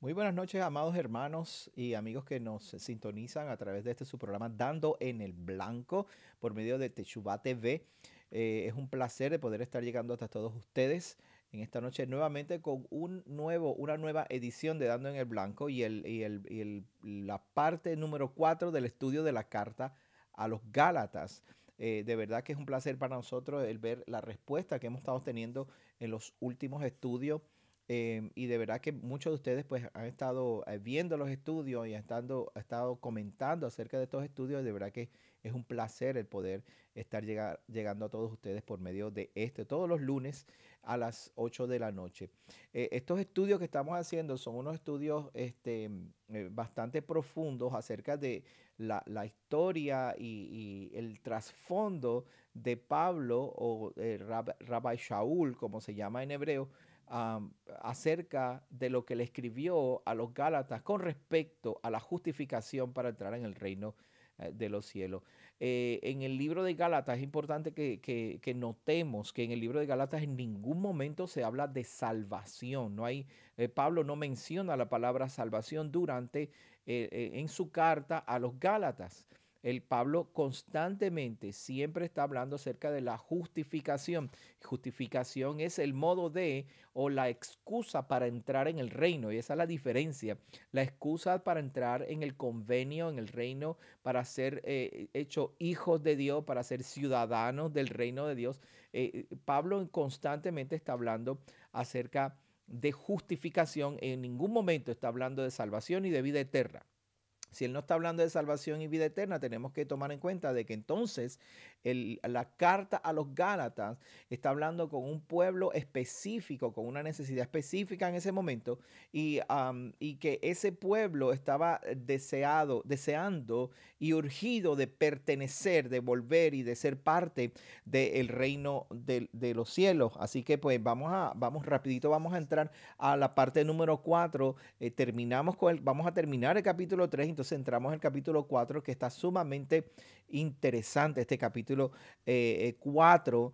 Muy buenas noches, amados hermanos y amigos que nos sintonizan a través de este su programa Dando en el Blanco por medio de Teshuvah TV. Es un placer de poder estar llegando hasta todos ustedes en esta noche nuevamente con una nueva edición de Dando en el Blanco la parte número 4 del estudio de la carta a los Gálatas. De verdad que es un placer para nosotros el ver la respuesta que hemos estado teniendo en los últimos estudios y de verdad que muchos de ustedes pues han estado viendo los estudios y han estado comentando acerca de estos estudios. De verdad que es un placer el poder estar llegando a todos ustedes por medio de todos los lunes a las 8 de la noche. Estos estudios que estamos haciendo son unos estudios bastante profundos acerca de la historia y el trasfondo de Pablo o Rabbi Shaul, como se llama en hebreo, acerca de lo que le escribió a los Gálatas con respecto a la justificación para entrar en el reino de los cielos. En el libro de Gálatas es importante que notemos que en el libro de Gálatas en ningún momento se habla de salvación. Pablo no menciona la palabra salvación en su carta a los Gálatas. El Pablo constantemente siempre está hablando acerca de la justificación. Justificación es el modo de o la excusa para entrar en el reino, y esa es la diferencia. La excusa para entrar en el convenio, en el reino, para ser hecho hijos de Dios, para ser ciudadanos del reino de Dios. Pablo constantemente está hablando acerca de justificación. En ningún momento está hablando de salvación y de vida eterna. Si él no está hablando de salvación y vida eterna, tenemos que tomar en cuenta de que entonces la carta a los Gálatas está hablando con un pueblo específico, con una necesidad específica en ese momento, y que ese pueblo estaba deseando y urgido de pertenecer, de volver y de ser parte del reino de los cielos. Así que pues vamos rapidito, vamos a entrar a la parte número 4. Vamos a terminar el capítulo 3, entonces entramos al capítulo 4, que está sumamente interesante este capítulo 4,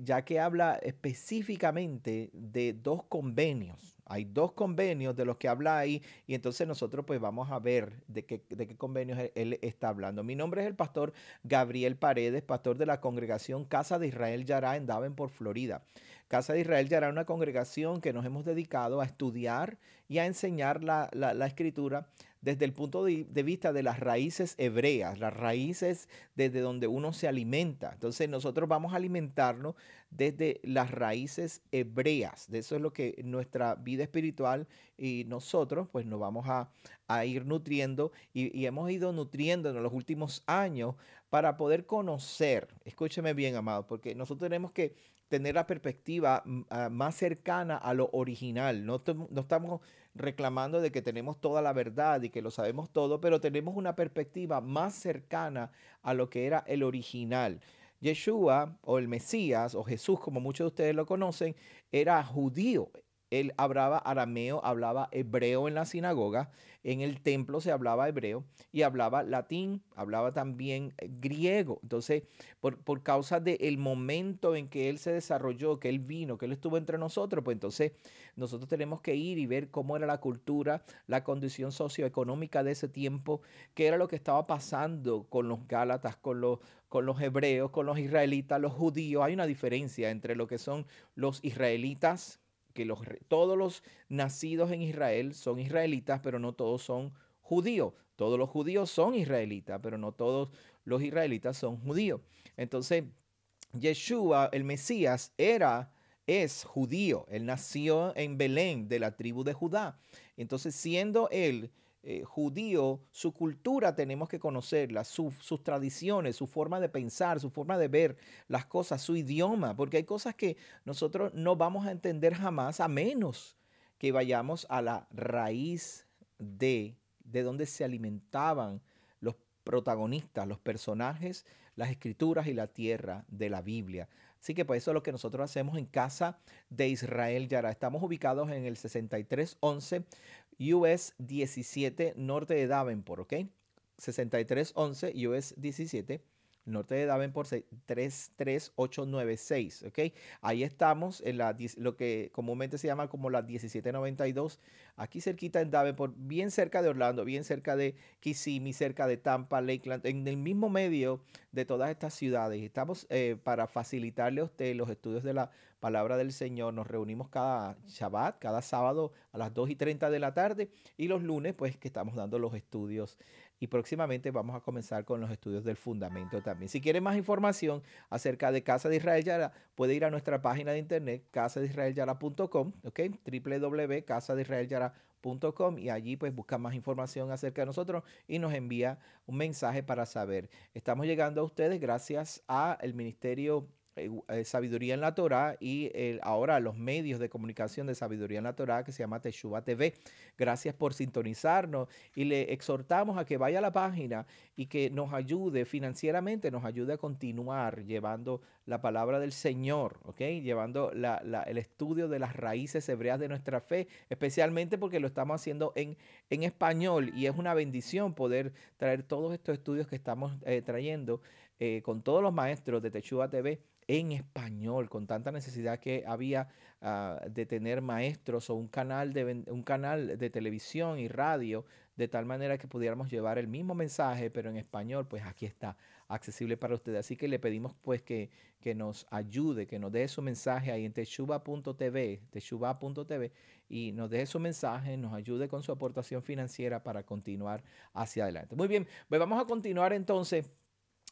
ya que habla específicamente de dos convenios. Hay dos convenios de los que habla ahí, y entonces nosotros pues vamos a ver de qué convenios él está hablando. Mi nombre es el pastor Gabriel Paredes, pastor de la congregación Casa de Israel Yará en Davenport, Florida. Casa de Israel Yará es una congregación que nos hemos dedicado a estudiar y a enseñar la escritura desde el punto de vista de las raíces hebreas, las raíces desde donde uno se alimenta. Entonces nosotros vamos a alimentarnos desde las raíces hebreas. De eso es lo que nuestra vida espiritual y nosotros pues nos vamos a ir nutriendo y hemos ido nutriendo en los últimos años para poder conocer. Escúcheme bien, amado, porque nosotros tenemos que tener la perspectiva más cercana a lo original. No estamos reclamando de que tenemos toda la verdad y que lo sabemos todo, pero tenemos una perspectiva más cercana a lo que era el original. Yeshua o el Mesías o Jesús, como muchos de ustedes lo conocen, era judío. Él hablaba arameo, hablaba hebreo en la sinagoga, en el templo se hablaba hebreo y hablaba latín, hablaba también griego. Entonces, por causa del momento en que él se desarrolló, que él vino, que él estuvo entre nosotros, pues entonces nosotros tenemos que ir y ver cómo era la cultura, la condición socioeconómica de ese tiempo, qué era lo que estaba pasando con los Gálatas, con los hebreos, con los israelitas, los judíos. Hay una diferencia entre lo que son los israelitas, que todos los nacidos en Israel son israelitas, pero no todos son judíos. Todos los judíos son israelitas, pero no todos los israelitas son judíos. Entonces, Yeshua, el Mesías, es judío. Él nació en Belén, de la tribu de Judá. Entonces, siendo él judío, su cultura tenemos que conocerla, sus tradiciones, su forma de pensar, su forma de ver las cosas, su idioma, porque hay cosas que nosotros no vamos a entender jamás a menos que vayamos a la raíz de donde se alimentaban los protagonistas, los personajes, las escrituras y la tierra de la Biblia. Así que pues eso es lo que nosotros hacemos en Casa de Israel Yara. Estamos ubicados en el 6311 US 17 norte de Davenport, ¿ok? 6311 US 17 el norte de Davenport, 33896, ¿ok? Ahí estamos en lo que comúnmente se llama como la 1792, aquí cerquita en Davenport, bien cerca de Orlando, bien cerca de Kissimmee, cerca de Tampa, Lakeland, en el mismo medio de todas estas ciudades. Estamos para facilitarle a usted los estudios de la palabra del Señor. Nos reunimos cada Shabbat, cada sábado a las 2:30 de la tarde, y los lunes pues que estamos dando los estudios, y próximamente vamos a comenzar con los estudios del fundamento también. Si quiere más información acerca de Casa de Israel Yara, puede ir a nuestra página de internet casadeisraelyara.com, ¿ok? www.casadeisraelyara.com, y allí pues busca más información acerca de nosotros y nos envía un mensaje para saber. Estamos llegando a ustedes gracias al Ministerio Sabiduría en la Torá y ahora los medios de comunicación de Sabiduría en la Torá, que se llama Teshuva TV. Gracias por sintonizarnos y le exhortamos a que vaya a la página y que nos ayude financieramente, nos ayude a continuar llevando la palabra del Señor, ¿ok? Llevando el estudio de las raíces hebreas de nuestra fe, especialmente porque lo estamos haciendo en español, y es una bendición poder traer todos estos estudios que estamos trayendo con todos los maestros de Teshuva TV en español, con tanta necesidad que había de tener maestros o un canal de televisión y radio, de tal manera que pudiéramos llevar el mismo mensaje, pero en español. Pues aquí está accesible para ustedes. Así que le pedimos pues que nos ayude, que nos deje su mensaje ahí en teshuva.tv, y nos deje su mensaje, nos ayude con su aportación financiera para continuar hacia adelante. Muy bien, pues vamos a continuar entonces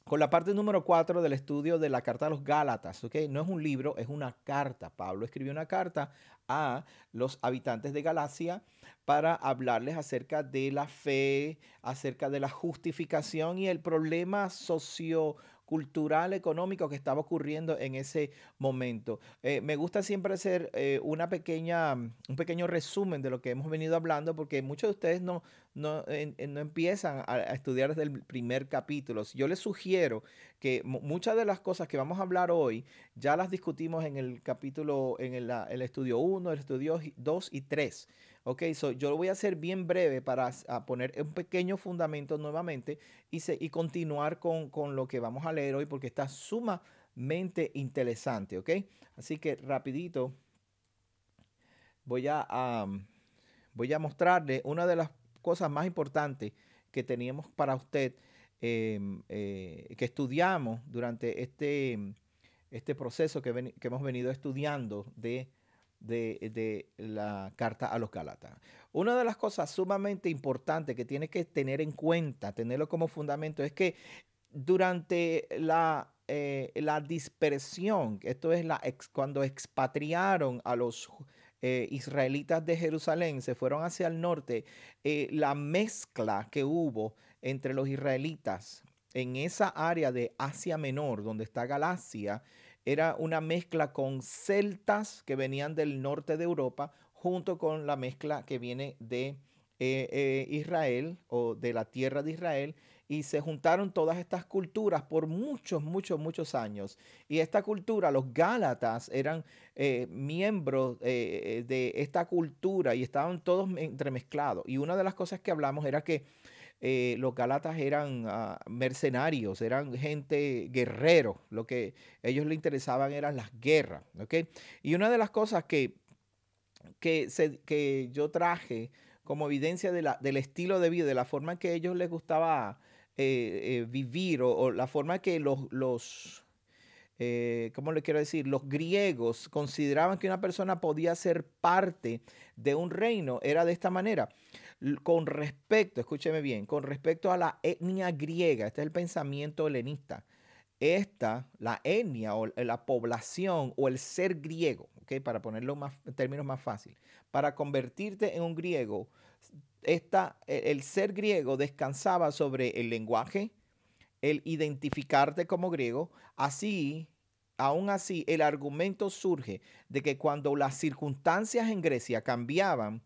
con la parte número 4 del estudio de la carta a los Gálatas, ¿ok? No es un libro, es una carta. Pablo escribió una carta a los habitantes de Galacia para hablarles acerca de la fe, acerca de la justificación y el problema sociocultural, económico que estaba ocurriendo en ese momento. Me gusta siempre hacer un pequeño resumen de lo que hemos venido hablando, porque muchos de ustedes no empiezan a estudiar desde el primer capítulo. Yo les sugiero que muchas de las cosas que vamos a hablar hoy ya las discutimos en el capítulo, en el estudio 1, el estudio 2 y 3. Ok, yo lo voy a hacer bien breve para poner un pequeño fundamento nuevamente y continuar con lo que vamos a leer hoy, porque está sumamente interesante, ¿ok? Así que rapidito voy voy a mostrarle una de las cosas más importantes que teníamos para usted, que estudiamos durante este proceso que hemos venido estudiando de la carta a los Gálatas. Una de las cosas sumamente importantes que tiene que tener en cuenta, tenerlo como fundamento, es que durante la dispersión, esto es cuando expatriaron a los israelitas de Jerusalén, se fueron hacia el norte, la mezcla que hubo entre los israelitas en esa área de Asia Menor, donde está Galacia, era una mezcla con celtas que venían del norte de Europa, junto con la mezcla que viene de Israel, o de la tierra de Israel, y se juntaron todas estas culturas por muchos años. Y esta cultura, los Gálatas, eran miembros de esta cultura y estaban todos entremezclados. Y una de las cosas que hablamos era que los Gálatas eran mercenarios, eran gente guerrero. Lo que a ellos les interesaban eran las guerras, ¿ok? Y una de las cosas que yo traje como evidencia del estilo de vida, de la forma en que a ellos les gustaba vivir, o la forma que ¿cómo le quiero decir? Los griegos consideraban que una persona podía ser parte de un reino, era de esta manera. Con respecto, escúcheme bien, con respecto a la etnia griega, este es el pensamiento helenista. La etnia o la población o el ser griego, ¿ok? Para ponerlo en términos más fáciles, para convertirte en un griego, el ser griego descansaba sobre el lenguaje, el identificarte como griego. Aún así, el argumento surge de que cuando las circunstancias en Grecia cambiaban,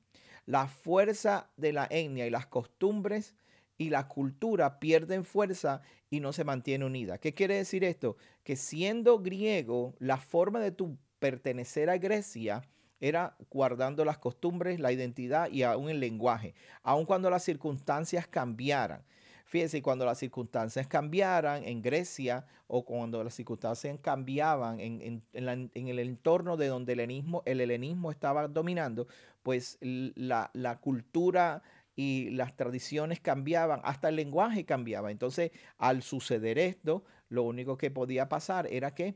la fuerza de la etnia y las costumbres y la cultura pierden fuerza y no se mantiene unida. ¿Qué quiere decir esto? Que siendo griego, la forma de tu pertenecer a Grecia era guardando las costumbres, la identidad y aún el lenguaje, aun cuando las circunstancias cambiaran. Fíjense, cuando las circunstancias cambiaran en Grecia o cuando las circunstancias cambiaban en el entorno de donde el helenismo estaba dominando, pues la cultura y las tradiciones cambiaban, hasta el lenguaje cambiaba. Entonces, al suceder esto, lo único que podía pasar era que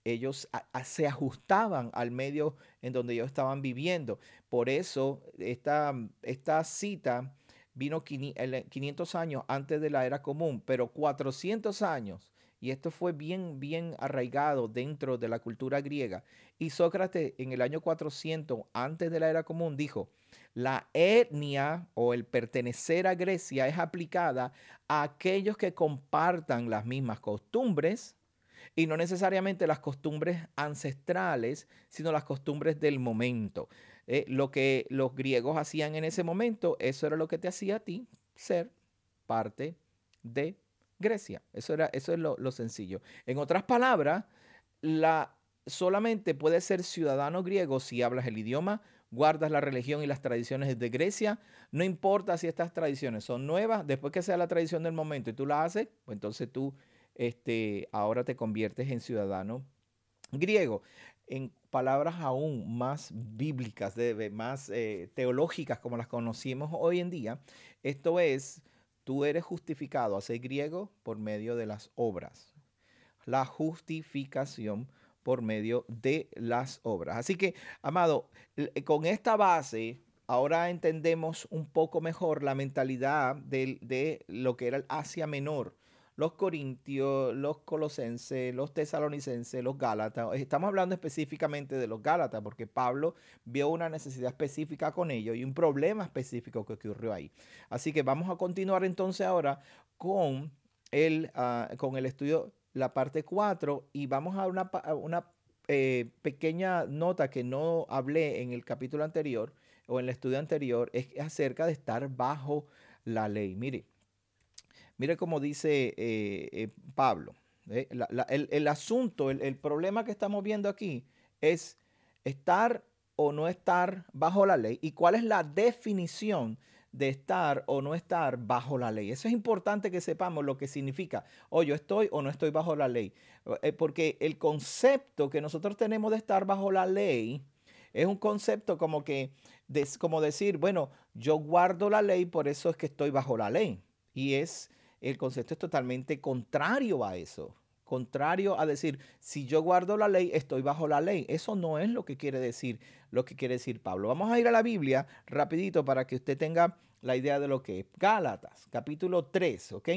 ellos se ajustaban al medio en donde ellos estaban viviendo. Por eso esta cita vino 500 años antes de la era común, pero 400 años, y esto fue bien, bien arraigado dentro de la cultura griega. Y Sócrates en el año 400 antes de la era común dijo, la etnia o el pertenecer a Grecia es aplicada a aquellos que compartan las mismas costumbres, y no necesariamente las costumbres ancestrales, sino las costumbres del momento. Lo que los griegos hacían en ese momento, eso era lo que te hacía a ti ser parte de Grecia. Eso es lo sencillo. En otras palabras, solamente puedes ser ciudadano griego si hablas el idioma, guardas la religión y las tradiciones de Grecia. No importa si estas tradiciones son nuevas, después que sea la tradición del momento y tú la haces, pues entonces tú ahora te conviertes en ciudadano griego. En palabras aún más bíblicas, más teológicas como las conocimos hoy en día, esto es, tú eres justificado a ser griego por medio de las obras. La justificación por medio de las obras. Así que, amado, con esta base, ahora entendemos un poco mejor la mentalidad de lo que era el Asia Menor. Los corintios, los colosenses, los tesalonicenses, los gálatas. Estamos hablando específicamente de los gálatas porque Pablo vio una necesidad específica con ellos y un problema específico que ocurrió ahí. Así que vamos a continuar entonces ahora con con el estudio, la parte 4, y vamos a una pequeña nota que no hablé en el capítulo anterior o en el estudio anterior, es acerca de estar bajo la ley. Mire cómo dice Pablo. El asunto, el problema que estamos viendo aquí es estar o no estar bajo la ley y cuál es la definición de estar o no estar bajo la ley. Eso es importante que sepamos lo que significa, o yo estoy o no estoy bajo la ley. Porque el concepto que nosotros tenemos de estar bajo la ley es un concepto como que, como decir, bueno, yo guardo la ley, por eso es que estoy bajo la ley. Y el concepto es totalmente contrario a eso. Contrario a decir, si yo guardo la ley, estoy bajo la ley. Eso no es lo que quiere decir Pablo. Vamos a ir a la Biblia rapidito para que usted tenga la idea de lo que es. Gálatas, capítulo 3, ¿ok?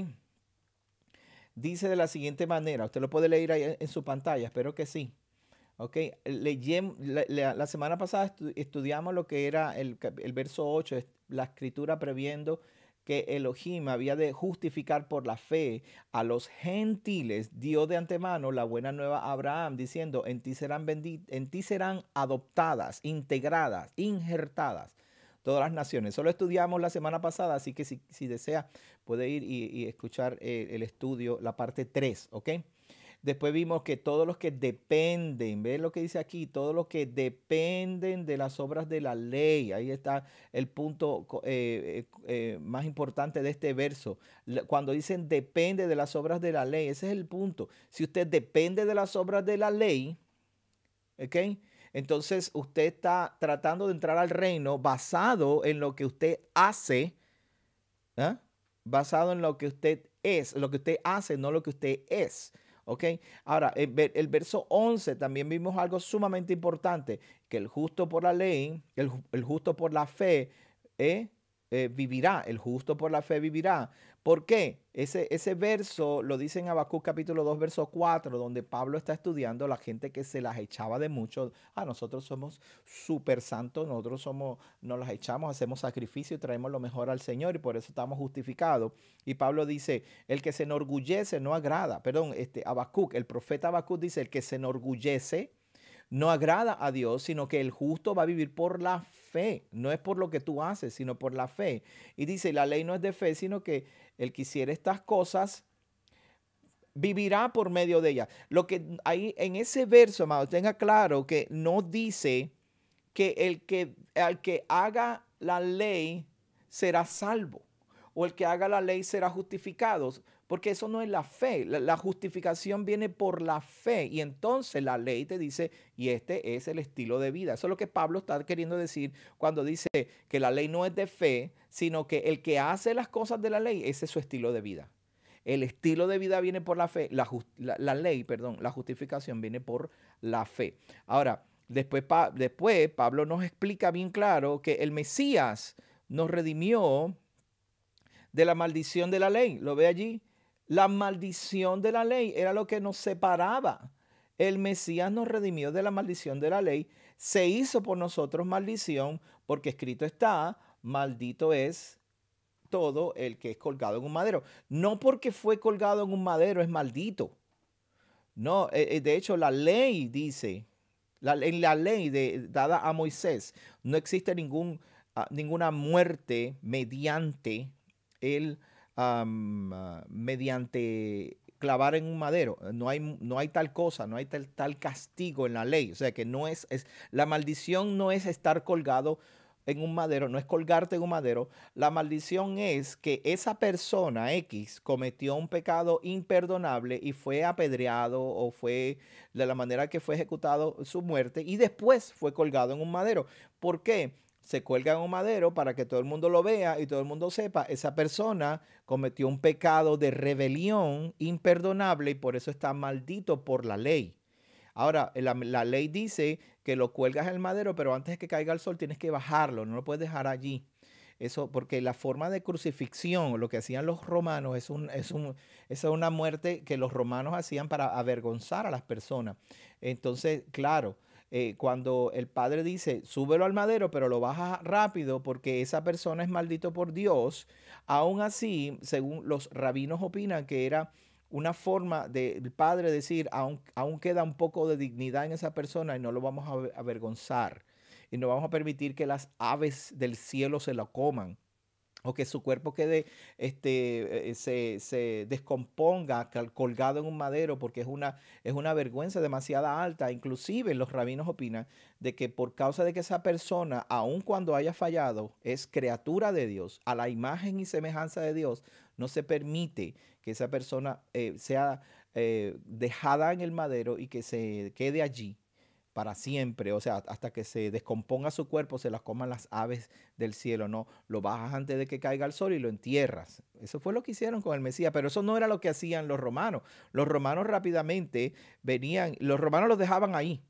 Dice de la siguiente manera, usted lo puede leer ahí en su pantalla, espero que sí. Ok, la semana pasada estudiamos lo que era el verso 8, la escritura previendo que Elohim había de justificar por la fe a los gentiles, dio de antemano la buena nueva a Abraham, diciendo, en ti serán adoptadas, integradas, injertadas todas las naciones. Solo estudiamos la semana pasada, así que si desea puede ir y escuchar el estudio, la parte 3, ¿ok? Después vimos que todos los que dependen, ¿ves lo que dice aquí? Todos los que dependen de las obras de la ley. Ahí está el punto más importante de este verso. Cuando dicen depende de las obras de la ley, ese es el punto. Si usted depende de las obras de la ley, ¿ok? Entonces usted está tratando de entrar al reino basado en lo que usted hace, ¿eh? Basado en lo que usted es, lo que usted hace, no lo que usted es. ¿Ok? Ahora, el verso 11 también vimos algo sumamente importante, que el justo por la ley, el justo por la fe, vivirá, el justo por la fe vivirá. ¿Por qué? Ese verso lo dice en Habacuc capítulo 2, verso 4, donde Pablo está estudiando la gente que se las echaba de mucho. Nosotros somos súper santos, nos las echamos, hacemos sacrificio y traemos lo mejor al Señor y por eso estamos justificados. Y Pablo dice, el que se enorgullece no agrada. Perdón, Habacuc, el profeta Habacuc dice, el que se enorgullece no agrada a Dios, sino que el justo va a vivir por la fe. No es por lo que tú haces, sino por la fe. Y dice, la ley no es de fe, sino que el que hiciera estas cosas vivirá por medio de ellas. Lo que ahí en ese verso, amado, tenga claro que no dice que al que haga la ley será salvo. o el que haga la ley será justificado, porque eso no es la fe. La justificación viene por la fe y entonces la ley te dice, y este es el estilo de vida. Eso es lo que Pablo está queriendo decir cuando dice que la ley no es de fe, sino que el que hace las cosas de la ley, ese es su estilo de vida. El estilo de vida viene por la fe, la ley, perdón, la justificación viene por la fe. Ahora, después Pablo nos explica bien claro que el Mesías nos redimió de la maldición de la ley. ¿Lo ve allí? La maldición de la ley era lo que nos separaba. El Mesías nos redimió de la maldición de la ley. Se hizo por nosotros maldición porque escrito está, maldito es todo el que es colgado en un madero. No porque fue colgado en un madero es maldito. No, de hecho la ley dice, en la ley dada a Moisés, no existe ninguna muerte mediante mediante clavar en un madero. No hay tal cosa, no hay tal castigo en la ley. O sea que no la maldición no es estar colgado en un madero, no es colgarte en un madero. La maldición es que esa persona X cometió un pecado imperdonable y fue apedreado o fue de la manera que fue ejecutado su muerte y después fue colgado en un madero. ¿Por qué? Se cuelga en un madero para que todo el mundo lo vea y todo el mundo sepa, esa persona cometió un pecado de rebelión imperdonable y por eso está maldito por la ley. Ahora, la ley dice que lo cuelgas en el madero, pero antes de que caiga el sol tienes que bajarlo, no lo puedes dejar allí. Eso, porque la forma de crucifixión, lo que hacían los romanos, esa es una muerte que los romanos hacían para avergonzar a las personas. Entonces, claro, cuando el padre dice, súbelo al madero, pero lo baja rápido porque esa persona es maldito por Dios, aún así, según los rabinos opinan que era una forma del padre decir, aún queda un poco de dignidad en esa persona y no lo vamos a avergonzar. Y no vamos a permitir que las aves del cielo se lo coman o que su cuerpo quede, se descomponga colgado en un madero porque es una vergüenza demasiado alta. Inclusive los rabinos opinan de que por causa de que esa persona, aun cuando haya fallado, es criatura de Dios, a la imagen y semejanza de Dios, no se permite que esa persona sea dejada en el madero y que se quede allí para siempre, o sea, hasta que se descomponga su cuerpo, se las coman las aves del cielo, no, lo bajas antes de que caiga el sol y lo entierras. Eso fue lo que hicieron con el Mesías, pero eso no era lo que hacían los romanos. Los romanos rápidamente venían, los romanos los dejaban ahí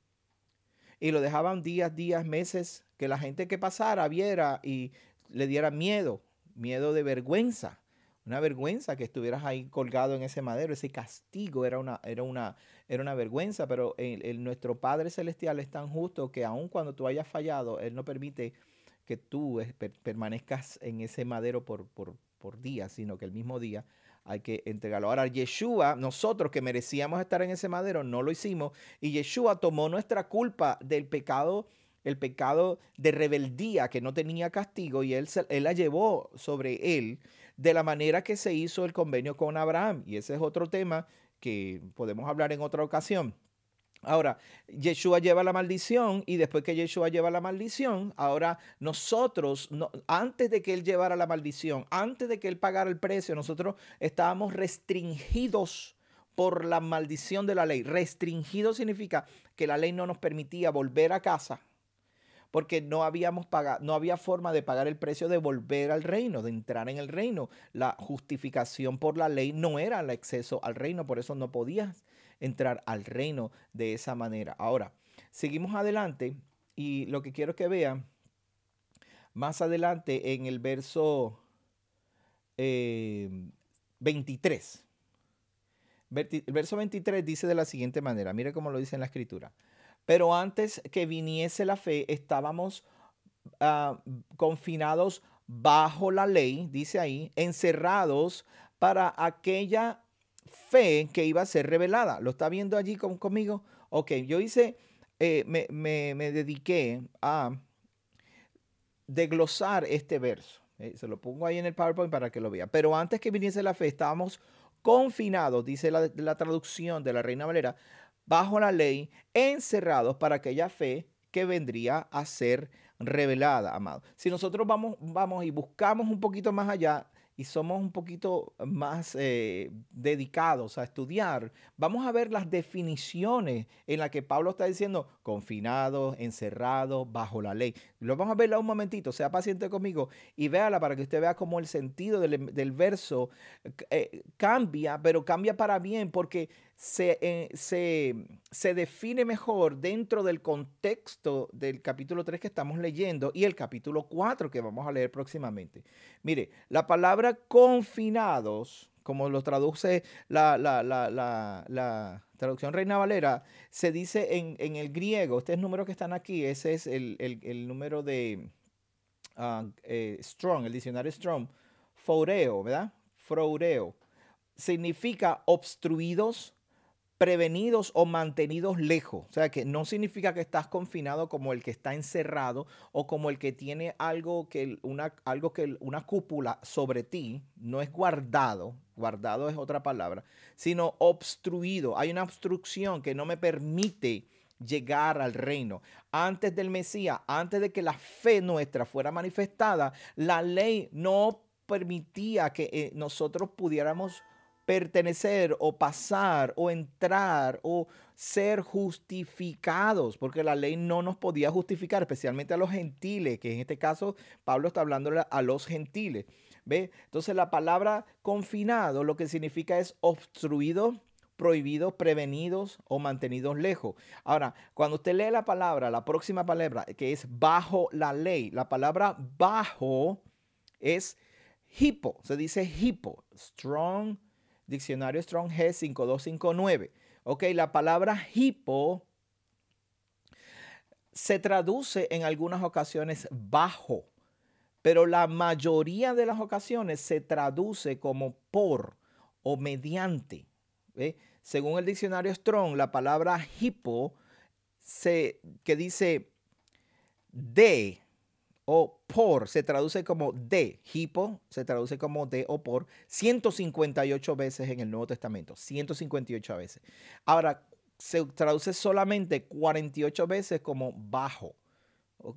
y lo dejaban días, meses, que la gente que pasara viera y le diera miedo de vergüenza. Una vergüenza que estuvieras ahí colgado en ese madero, ese castigo era una vergüenza, pero nuestro Padre Celestial es tan justo que aun cuando tú hayas fallado, Él no permite que tú permanezcas en ese madero por días, sino que el mismo día hay que entregarlo. Ahora, Yeshua, nosotros que merecíamos estar en ese madero, no lo hicimos, y Yeshua tomó nuestra culpa del pecado, el pecado de rebeldía que no tenía castigo, y él la llevó sobre él de la manera que se hizo el convenio con Abraham. Y ese es otro tema que podemos hablar en otra ocasión. Ahora, Yeshua lleva la maldición y después que Yeshua lleva la maldición, ahora nosotros, antes de que Él llevara la maldición, antes de que Él pagara el precio, nosotros estábamos restringidos por la maldición de la ley. Restringido significa que la ley no nos permitía volver a casa porque no habíamos pagado, no había forma de pagar el precio de volver al reino, de entrar en el reino. La justificación por la ley no era el acceso al reino, por eso no podías entrar al reino de esa manera. Ahora, seguimos adelante y lo que quiero que vean más adelante en el verso 23. El verso 23 dice de la siguiente manera, mire cómo lo dice en la escritura. Pero antes que viniese la fe, estábamos confinados bajo la ley, dice ahí, encerrados para aquella fe que iba a ser revelada. ¿Lo está viendo allí conmigo? Ok, yo me dediqué a desglosar este verso. Se lo pongo ahí en el PowerPoint para que lo vea. Pero antes que viniese la fe, estábamos confinados, dice la traducción de la Reina Valera, bajo la ley, encerrados para aquella fe que vendría a ser revelada, amado. Si nosotros vamos y buscamos un poquito más allá y somos un poquito más dedicados a estudiar, vamos a ver las definiciones en las que Pablo está diciendo confinados, encerrados, bajo la ley. Lo vamos a verla un momentito, sea paciente conmigo y véala para que usted vea cómo el sentido del verso cambia, pero cambia para bien porque se define mejor dentro del contexto del capítulo 3 que estamos leyendo y el capítulo 4 que vamos a leer próximamente. Mire, la palabra confinados, como lo traduce la traducción Reina Valera, se dice en el griego, estos números que están aquí, ese es el número de Strong, el diccionario Strong, foreo, ¿verdad? Foreo. Significa obstruidos, prevenidos o mantenidos lejos. O sea, que no significa que estás confinado como el que está encerrado o como el que tiene algo que una cúpula sobre ti. No es guardado. Guardado es otra palabra. Sino obstruido. Hay una obstrucción que no me permite llegar al reino. Antes del Mesías, antes de que la fe nuestra fuera manifestada, la ley no permitía que nosotros pudiéramos pertenecer o pasar o entrar o ser justificados, porque la ley no nos podía justificar, especialmente a los gentiles, que en este caso Pablo está hablando a los gentiles. ¿Ve? Entonces la palabra confinado lo que significa es obstruido, prohibidos, prevenidos o mantenidos lejos. Ahora, cuando usted lee la palabra, la próxima palabra que es bajo la ley, la palabra bajo es hipo, se dice hipo, strong. Diccionario Strong G 5259. Ok, la palabra hipo se traduce en algunas ocasiones bajo, pero la mayoría de las ocasiones se traduce como por o mediante. ¿Ve? Según el diccionario Strong, la palabra hipo que dice de o por se traduce como de, hipo se traduce como de o por 158 veces en el Nuevo Testamento, 158 veces. Ahora, se traduce solamente 48 veces como bajo.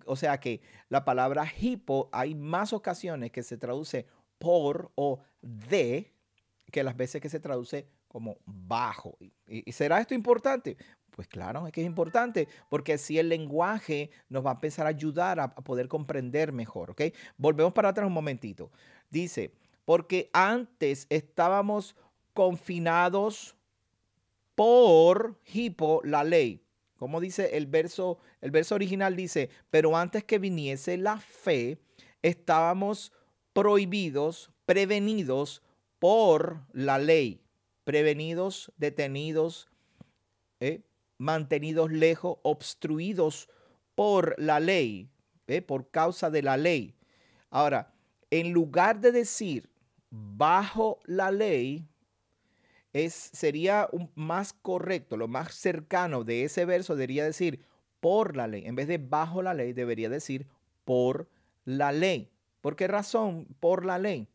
O sea que la palabra hipo hay más ocasiones que se traduce por o de que las veces que se traduce como bajo. ¿Y será esto importante? Pues claro, es que es importante, porque así el lenguaje nos va a empezar a ayudar a poder comprender mejor, ¿ok? Volvemos para atrás un momentito. Dice, porque antes estábamos confinados por hipo, la ley. Como dice el verso original dice, pero antes que viniese la fe, estábamos prohibidos, prevenidos por la ley. Prevenidos, detenidos, ¿eh? Mantenidos lejos, obstruidos por la ley, por causa de la ley. Ahora, en lugar de decir bajo la ley, sería más correcto, lo más cercano de ese verso debería decir por la ley. En vez de bajo la ley, debería decir por la ley. ¿Por qué razón? Por la ley.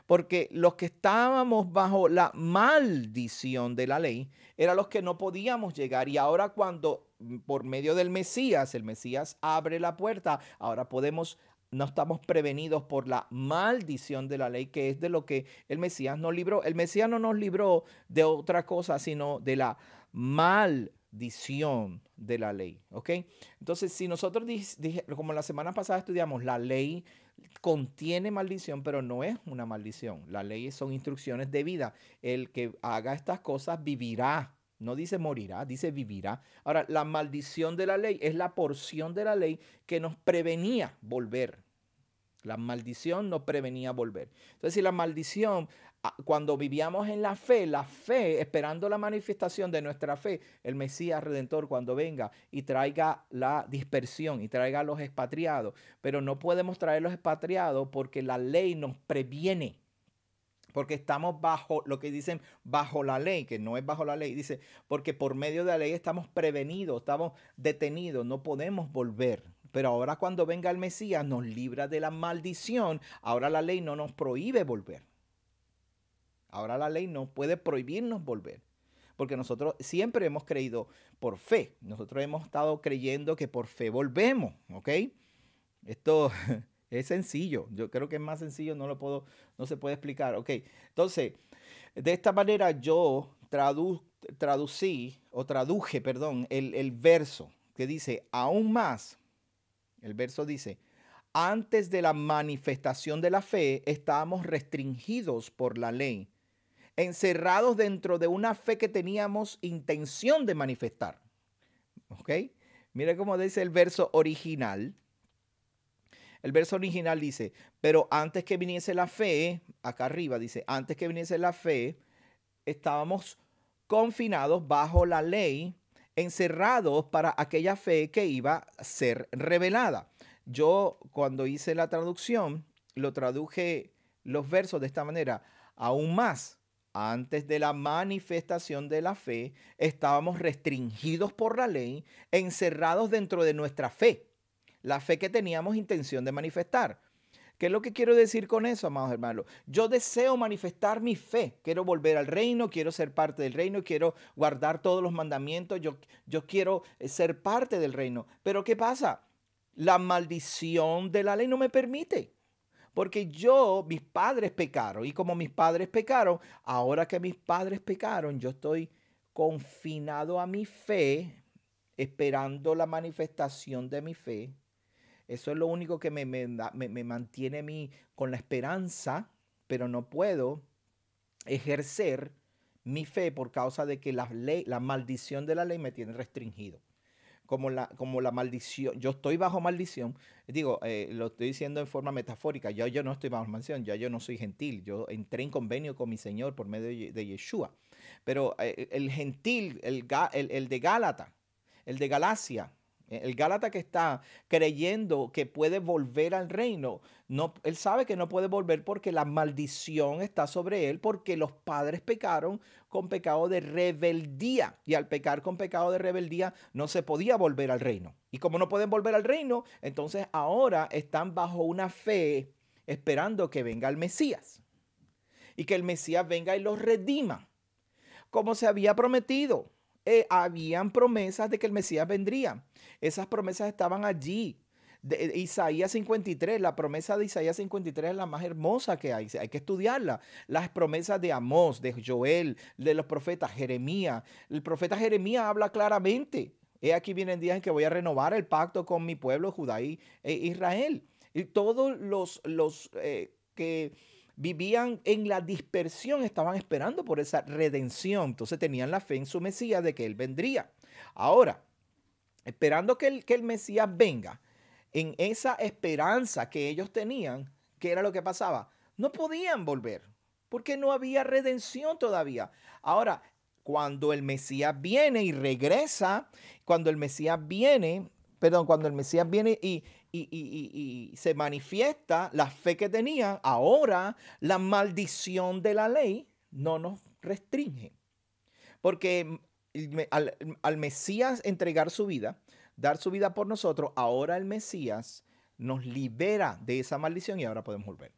Porque los que estábamos bajo la maldición de la ley eran los que no podíamos llegar. Y ahora cuando por medio del Mesías, el Mesías abre la puerta, ahora podemos, no estamos prevenidos por la maldición de la ley, que es de lo que el Mesías nos libró. El Mesías no nos libró de otra cosa, sino de la maldición de la ley. ¿Ok? Entonces, si nosotros, como la semana pasada estudiamos, la ley contiene maldición, pero no es una maldición. La ley son instrucciones de vida. El que haga estas cosas vivirá. No dice morirá, dice vivirá. Ahora, la maldición de la ley es la porción de la ley que nos prevenía volver. La maldición nos prevenía volver. Entonces, si la maldición, cuando vivíamos en la fe, esperando la manifestación de nuestra fe, el Mesías Redentor cuando venga y traiga la dispersión y traiga a los expatriados, pero no podemos traer los expatriados porque la ley nos previene. Porque estamos bajo lo que dicen bajo la ley, que no es bajo la ley. Dice, porque por medio de la ley estamos prevenidos, estamos detenidos, no podemos volver. Pero ahora cuando venga el Mesías nos libra de la maldición. Ahora la ley no nos prohíbe volver. Ahora la ley no puede prohibirnos volver. Porque nosotros siempre hemos creído por fe. Nosotros hemos estado creyendo que por fe volvemos, ¿ok? Esto Es sencillo. Yo creo que es más sencillo, no se puede explicar. Ok, entonces, de esta manera yo traduje, perdón, el verso que dice, aún más, el verso dice, antes de la manifestación de la fe, estábamos restringidos por la ley, encerrados dentro de una fe que teníamos intención de manifestar. ¿Ok? Mira cómo dice el verso original. El verso original dice, pero antes que viniese la fe, acá arriba dice, antes que viniese la fe, estábamos confinados bajo la ley, encerrados para aquella fe que iba a ser revelada. Yo cuando hice la traducción, lo traduje los versos de esta manera, aún más. Antes de la manifestación de la fe, estábamos restringidos por la ley, encerrados dentro de nuestra fe, la fe que teníamos intención de manifestar. ¿Qué es lo que quiero decir con eso, amados hermanos? Yo deseo manifestar mi fe. Quiero volver al reino, quiero ser parte del reino, quiero guardar todos los mandamientos, yo quiero ser parte del reino. Pero ¿qué pasa? La maldición de la ley no me permite. Porque mis padres pecaron. Y como mis padres pecaron, ahora que mis padres pecaron, yo estoy confinado a mi fe, esperando la manifestación de mi fe. Eso es lo único que me mantiene a mí con la esperanza, pero no puedo ejercer mi fe por causa de que la maldición de la ley me tiene restringido. Como la maldición, yo estoy bajo maldición, digo, lo estoy diciendo en forma metafórica, yo no estoy bajo maldición, ya yo no soy gentil, yo entré en convenio con mi Señor por medio de Yeshua, pero el gentil, el de Gálata, el de Galacia, el Gálata que está creyendo que puede volver al reino, no, él sabe que no puede volver porque la maldición está sobre él, porque los padres pecaron con pecado de rebeldía. Y al pecar con pecado de rebeldía no se podía volver al reino. Y como no pueden volver al reino, entonces ahora están bajo una fe esperando que venga el Mesías. Y que el Mesías venga y los redima, como se había prometido. Habían promesas de que el Mesías vendría. Esas promesas estaban allí. Isaías 53, la promesa de Isaías 53 es la más hermosa que hay que estudiarla. Las promesas de Amós, de Joel, de los profetas Jeremías. El profeta Jeremías habla claramente. Aquí vienen días en que voy a renovar el pacto con mi pueblo Judá e Israel. Y todos los que vivían en la dispersión, estaban esperando por esa redención. Entonces tenían la fe en su Mesías de que Él vendría. Ahora, esperando que el Mesías venga, en esa esperanza que ellos tenían, ¿qué era lo que pasaba? No podían volver, porque no había redención todavía. Ahora, cuando el Mesías viene y regresa, cuando el Mesías viene y se manifiesta la fe que tenían, ahora la maldición de la ley no nos restringe. Porque al Mesías entregar su vida, dar su vida por nosotros, ahora el Mesías nos libera de esa maldición y ahora podemos volver.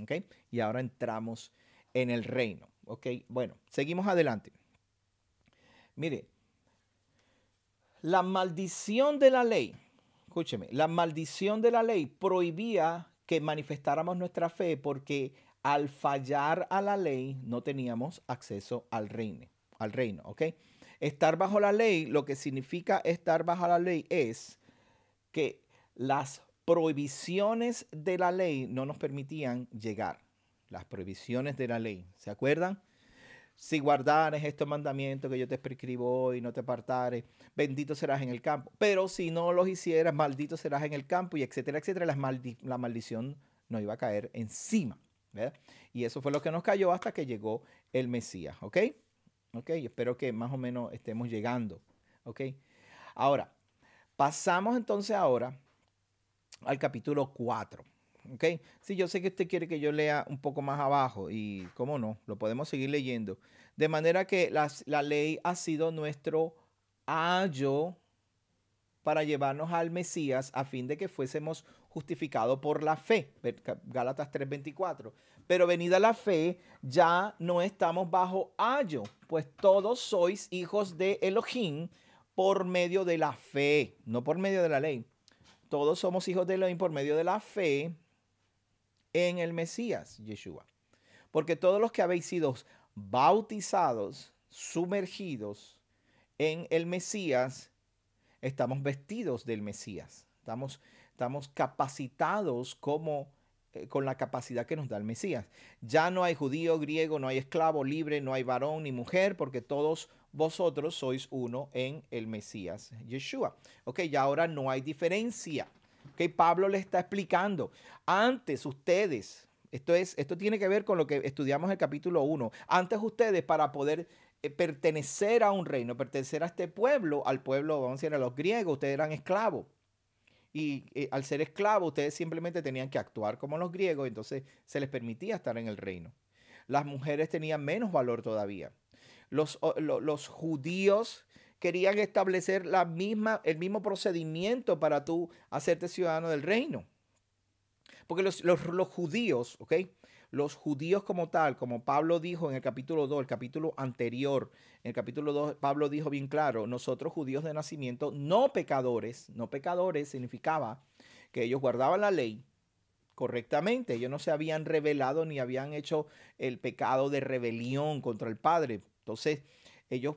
¿Ok? Y ahora entramos en el reino. ¿Ok? Bueno, seguimos adelante. Mire, la maldición de la ley, escúcheme, la maldición de la ley prohibía que manifestáramos nuestra fe porque al fallar a la ley no teníamos acceso al reino, ¿ok? Estar bajo la ley, lo que significa estar bajo la ley es que las prohibiciones de la ley no nos permitían llegar. Las prohibiciones de la ley, ¿se acuerdan? Si guardares estos mandamientos que yo te prescribo hoy, no te apartares, bendito serás en el campo. Pero si no los hicieras, maldito serás en el campo, y etcétera, etcétera. La maldición nos iba a caer encima, ¿verdad? Y eso fue lo que nos cayó hasta que llegó el Mesías, ¿ok? Ok, espero que más o menos estemos llegando, ¿ok? Ahora, pasamos entonces ahora al capítulo 4. ¿Ok? Sí, yo sé que usted quiere que yo lea un poco más abajo y, cómo no, lo podemos seguir leyendo. De manera que la ley ha sido nuestro ayo para llevarnos al Mesías a fin de que fuésemos justificados por la fe. Gálatas 3:24. Pero venida la fe, ya no estamos bajo ayo, pues todos sois hijos de Elohim por medio de la fe, no por medio de la ley. Todos somos hijos de Elohim por medio de la fe. en el Mesías, Yeshua. Porque todos los que habéis sido bautizados, sumergidos en el Mesías, estamos vestidos del Mesías. Estamos capacitados con la capacidad que nos da el Mesías. Ya no hay judío, griego, no hay esclavo, libre, no hay varón ni mujer, porque todos vosotros sois uno en el Mesías, Yeshua. Ok, ya ahora no hay diferencia. Ok, Pablo le está explicando. Antes ustedes, esto tiene que ver con lo que estudiamos en el capítulo 1. Antes ustedes, para poder pertenecer a un reino, pertenecer a este pueblo, al pueblo, vamos a decir, a los griegos, ustedes eran esclavos. Y al ser esclavos, ustedes simplemente tenían que actuar como los griegos, entonces se les permitía estar en el reino. Las mujeres tenían menos valor todavía. Los judíos querían establecer el mismo procedimiento para tú hacerte ciudadano del reino. Porque los judíos, ¿ok? Los judíos como tal, como Pablo dijo en el capítulo 2, el capítulo anterior, en el capítulo 2, Pablo dijo bien claro, nosotros judíos de nacimiento, no pecadores significaba que ellos guardaban la ley correctamente, ellos no se habían rebelado ni habían hecho el pecado de rebelión contra el Padre. Entonces, ellos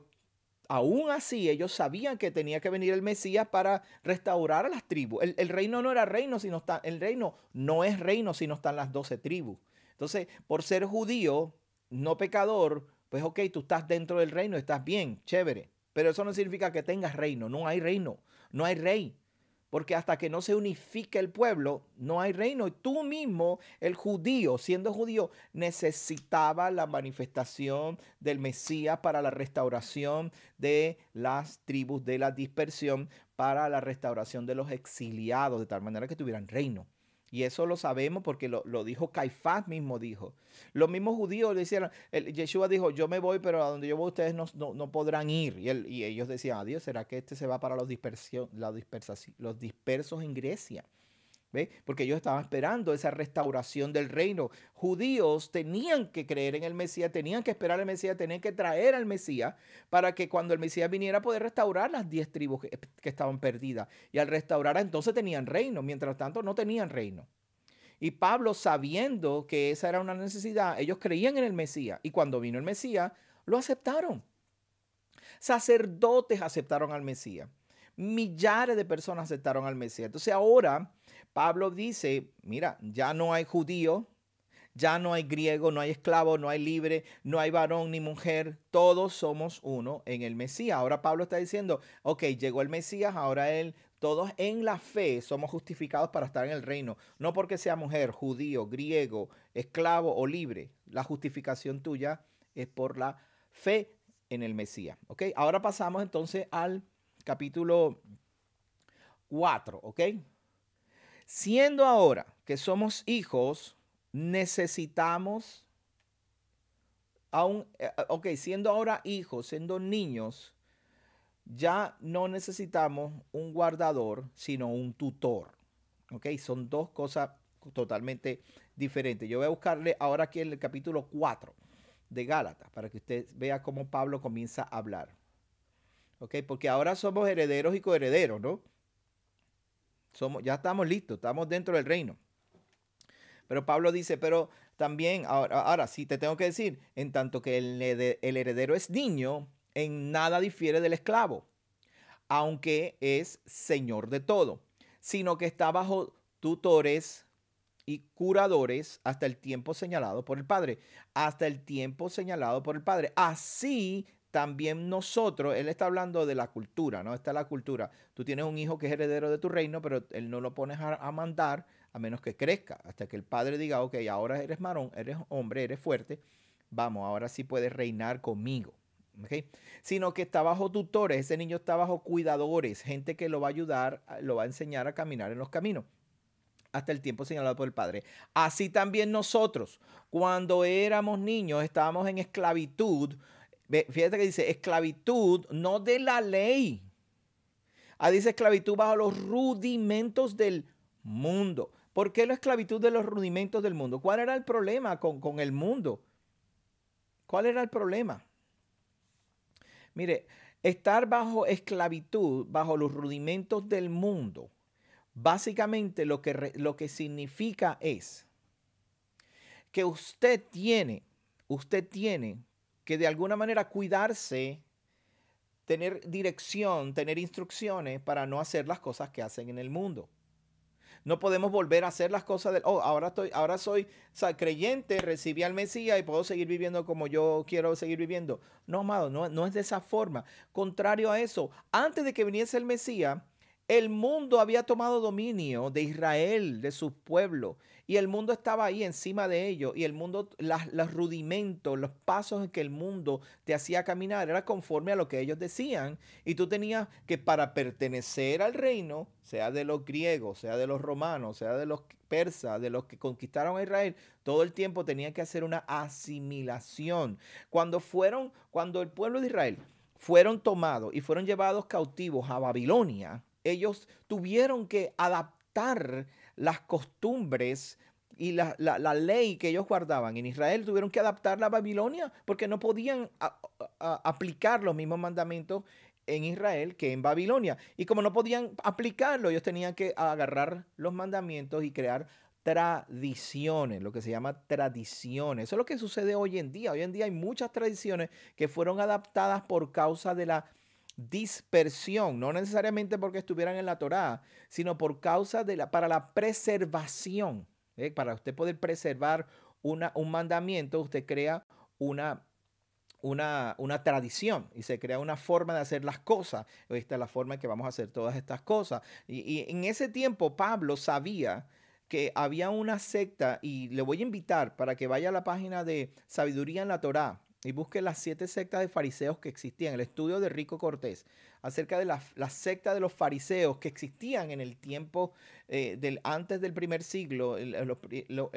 aún así, ellos sabían que tenía que venir el Mesías para restaurar a las tribus. El reino no era reino, el reino no es reino si no están las 12 tribus. Entonces, por ser judío, no pecador, pues ok, tú estás dentro del reino, estás bien, chévere. Pero eso no significa que tengas reino, no hay reino, no hay rey. Porque hasta que no se unifique el pueblo, no hay reino. Y tú mismo, el judío, siendo judío, necesitaba la manifestación del Mesías para la restauración de las tribus, de la dispersión, para la restauración de los exiliados, de tal manera que tuvieran reino. Y eso lo sabemos porque lo dijo Caifás mismo, dijo. Los mismos judíos le decían, Yeshua dijo, yo me voy, pero a donde yo voy ustedes no podrán ir. Y ellos decían, adiós, ¿será que este se va para los dispersos en Grecia? ¿Ve? Porque ellos estaban esperando esa restauración del reino. Judíos tenían que creer en el Mesías, tenían que esperar al Mesías, tenían que traer al Mesías para que cuando el Mesías viniera poder restaurar las 10 tribus que estaban perdidas. Y al restaurar entonces tenían reino, mientras tanto no tenían reino. Y Pablo, sabiendo que esa era una necesidad, ellos creían en el Mesías. Y cuando vino el Mesías, lo aceptaron. Sacerdotes aceptaron al Mesías. Millares de personas aceptaron al Mesías. Entonces ahora Pablo dice, mira, ya no hay judío, ya no hay griego, no hay esclavo, no hay libre, no hay varón ni mujer, todos somos uno en el Mesías. Ahora Pablo está diciendo, ok, llegó el Mesías, ahora todos en la fe somos justificados para estar en el reino. No porque sea mujer, judío, griego, esclavo o libre. La justificación tuya es por la fe en el Mesías. ¿Ok? Ahora pasamos entonces al capítulo 4. ¿Ok? Siendo ahora que somos hijos, necesitamos, siendo ahora hijos, siendo niños, ya no necesitamos un guardador, sino un tutor. ¿Ok? Son dos cosas totalmente diferentes. Yo voy a buscarle ahora aquí en el capítulo 4 de Gálatas para que usted vea cómo Pablo comienza a hablar. ¿Ok? Porque ahora somos herederos y coherederos, ¿no? Ya estamos listos, estamos dentro del reino. Pero Pablo dice, pero también, ahora sí te tengo que decir, en tanto que el heredero es niño, en nada difiere del esclavo, aunque es señor de todo, sino que está bajo tutores y curadores hasta el tiempo señalado por el Padre. Hasta el tiempo señalado por el Padre. Así también nosotros, él está hablando de la cultura, ¿no? Esta es la cultura. Tú tienes un hijo que es heredero de tu reino, pero él no lo pones a mandar a menos que crezca, hasta que el padre diga, ok, ahora eres varón, eres hombre, eres fuerte, vamos, ahora sí puedes reinar conmigo. ¿Okay? Sino que está bajo tutores, ese niño está bajo cuidadores, gente que lo va a ayudar, lo va a enseñar a caminar en los caminos hasta el tiempo señalado por el Padre. Así también nosotros, cuando éramos niños, estábamos en esclavitud. Fíjate que dice esclavitud, no de la ley. Dice esclavitud bajo los rudimentos del mundo. ¿Por qué la esclavitud de los rudimentos del mundo? ¿Cuál era el problema con el mundo? ¿Cuál era el problema? Mire, estar bajo esclavitud, bajo los rudimentos del mundo, básicamente lo que significa es que usted tiene que de alguna manera cuidarse, tener dirección, tener instrucciones para no hacer las cosas que hacen en el mundo. No podemos volver a hacer las cosas ahora soy, o sea, creyente, recibí al Mesías y puedo seguir viviendo como yo quiero seguir viviendo. No, amado, no es de esa forma. Contrario a eso, antes de que viniese el Mesías, el mundo había tomado dominio de Israel, de su pueblo, y el mundo estaba ahí encima de ellos, y el mundo, los rudimentos, los pasos en que el mundo te hacía caminar, era conforme a lo que ellos decían, y tú tenías que para pertenecer al reino, sea de los griegos, sea de los romanos, sea de los persas, de los que conquistaron a Israel, todo el tiempo tenían que hacer una asimilación. Cuando el pueblo de Israel fueron tomados y fueron llevados cautivos a Babilonia, ellos tuvieron que adaptar las costumbres y la ley que ellos guardaban en Israel, tuvieron que adaptarla a Babilonia porque no podían aplicar los mismos mandamientos en Israel que en Babilonia. Y como no podían aplicarlo, ellos tenían que agarrar los mandamientos y crear tradiciones, lo que se llama tradiciones. Eso es lo que sucede hoy en día. Hoy en día hay muchas tradiciones que fueron adaptadas por causa de la dispersión, no necesariamente porque estuvieran en la Torá, sino por causa para la preservación. Para usted poder preservar un mandamiento, usted crea una tradición y se crea una forma de hacer las cosas. Esta es la forma en que vamos a hacer todas estas cosas. Y en ese tiempo Pablo sabía que había una secta, y le voy a invitar para que vaya a la página de Sabiduría en la Torá y busque las 7 sectas de fariseos que existían, el estudio de Rico Cortés, acerca de la secta de los fariseos que existían en el tiempo antes del primer siglo, los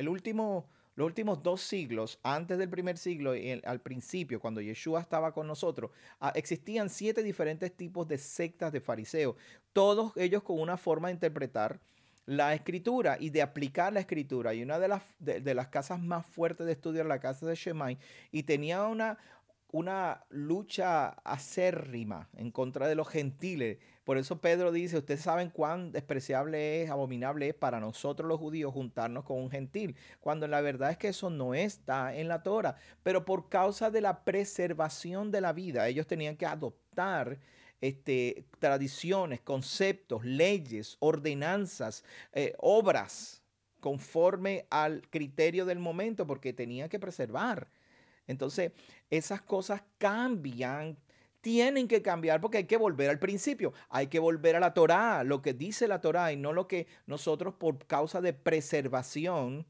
últimos 2 siglos, antes del primer siglo y al principio, cuando Yeshua estaba con nosotros, existían 7 diferentes tipos de sectas de fariseos, todos ellos con una forma de interpretar la escritura y de aplicar la escritura. Y una de las casas más fuertes de estudio era la casa de Shemai, y tenía una lucha acérrima en contra de los gentiles. Por eso Pedro dice, ustedes saben cuán despreciable es, abominable es para nosotros los judíos juntarnos con un gentil, cuando la verdad es que eso no está en la Torah. Pero por causa de la preservación de la vida, ellos tenían que adoptar tradiciones, conceptos, leyes, ordenanzas, obras, conforme al criterio del momento, porque tenían que preservar. Entonces, esas cosas cambian, tienen que cambiar porque hay que volver al principio, hay que volver a la Torá, lo que dice la Torá y no lo que nosotros por causa de preservación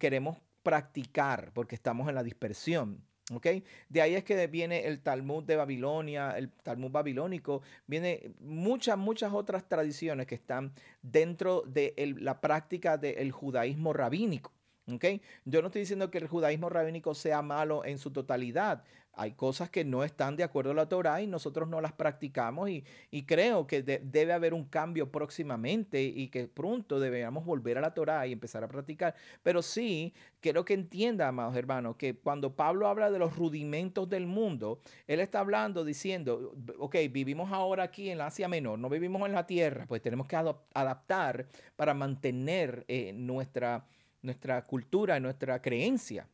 queremos practicar porque estamos en la dispersión. ¿Ok? De ahí es que viene el Talmud de Babilonia, el Talmud babilónico, viene muchas otras tradiciones que están dentro de la práctica del judaísmo rabínico. ¿Okay? Yo no estoy diciendo que el judaísmo rabínico sea malo en su totalidad. Hay cosas que no están de acuerdo a la Torá y nosotros no las practicamos, y creo que debe haber un cambio próximamente y que pronto deberíamos volver a la Torá y empezar a practicar. Pero sí, quiero que entienda, amados hermanos, que cuando Pablo habla de los rudimentos del mundo, él está hablando diciendo, ok, vivimos ahora aquí en la Asia Menor, no vivimos en la tierra, pues tenemos que adaptar para mantener nuestra cultura, nuestra creencia.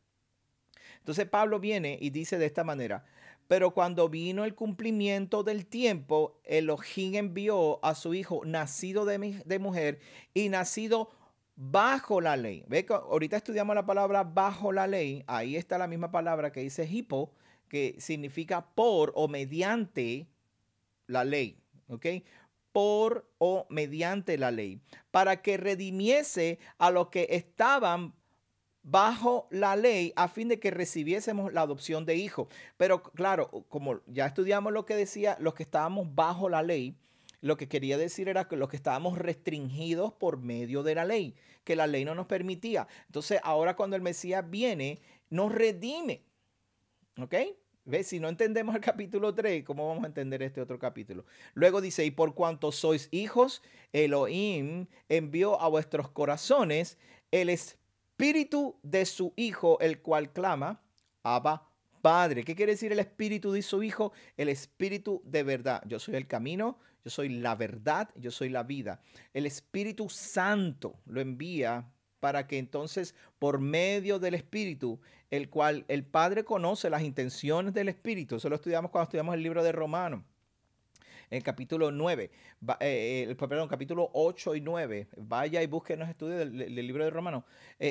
Entonces Pablo viene y dice de esta manera, pero cuando vino el cumplimiento del tiempo, Elohim envió a su hijo nacido de mujer y nacido bajo la ley. ¿Ve? Ahorita estudiamos la palabra bajo la ley, ahí está la misma palabra que dice hipo, que significa por o mediante la ley, ¿ok? Por o mediante la ley, para que redimiese a los que estaban bajo la ley a fin de que recibiésemos la adopción de hijo. Pero claro, como ya estudiamos lo que decía, los que estábamos bajo la ley, lo que quería decir era que los que estábamos restringidos por medio de la ley, que la ley no nos permitía. Entonces ahora cuando el Mesías viene, nos redime. ¿Ok? ¿Ves? Si no entendemos el capítulo 3, ¿cómo vamos a entender este otro capítulo? Luego dice, y por cuanto sois hijos, Elohim envió a vuestros corazones el espíritu de su Hijo, el cual clama, Abba, Padre. ¿Qué quiere decir el espíritu de su Hijo? El espíritu de verdad. Yo soy el camino, yo soy la verdad, yo soy la vida. El Espíritu Santo lo envía para que entonces por medio del Espíritu, el cual el Padre conoce las intenciones del Espíritu, eso lo estudiamos cuando estudiamos el libro de Romanos, en capítulo 9, perdón, capítulo 8 y 9, vaya y busque en los estudios del libro de Romanos,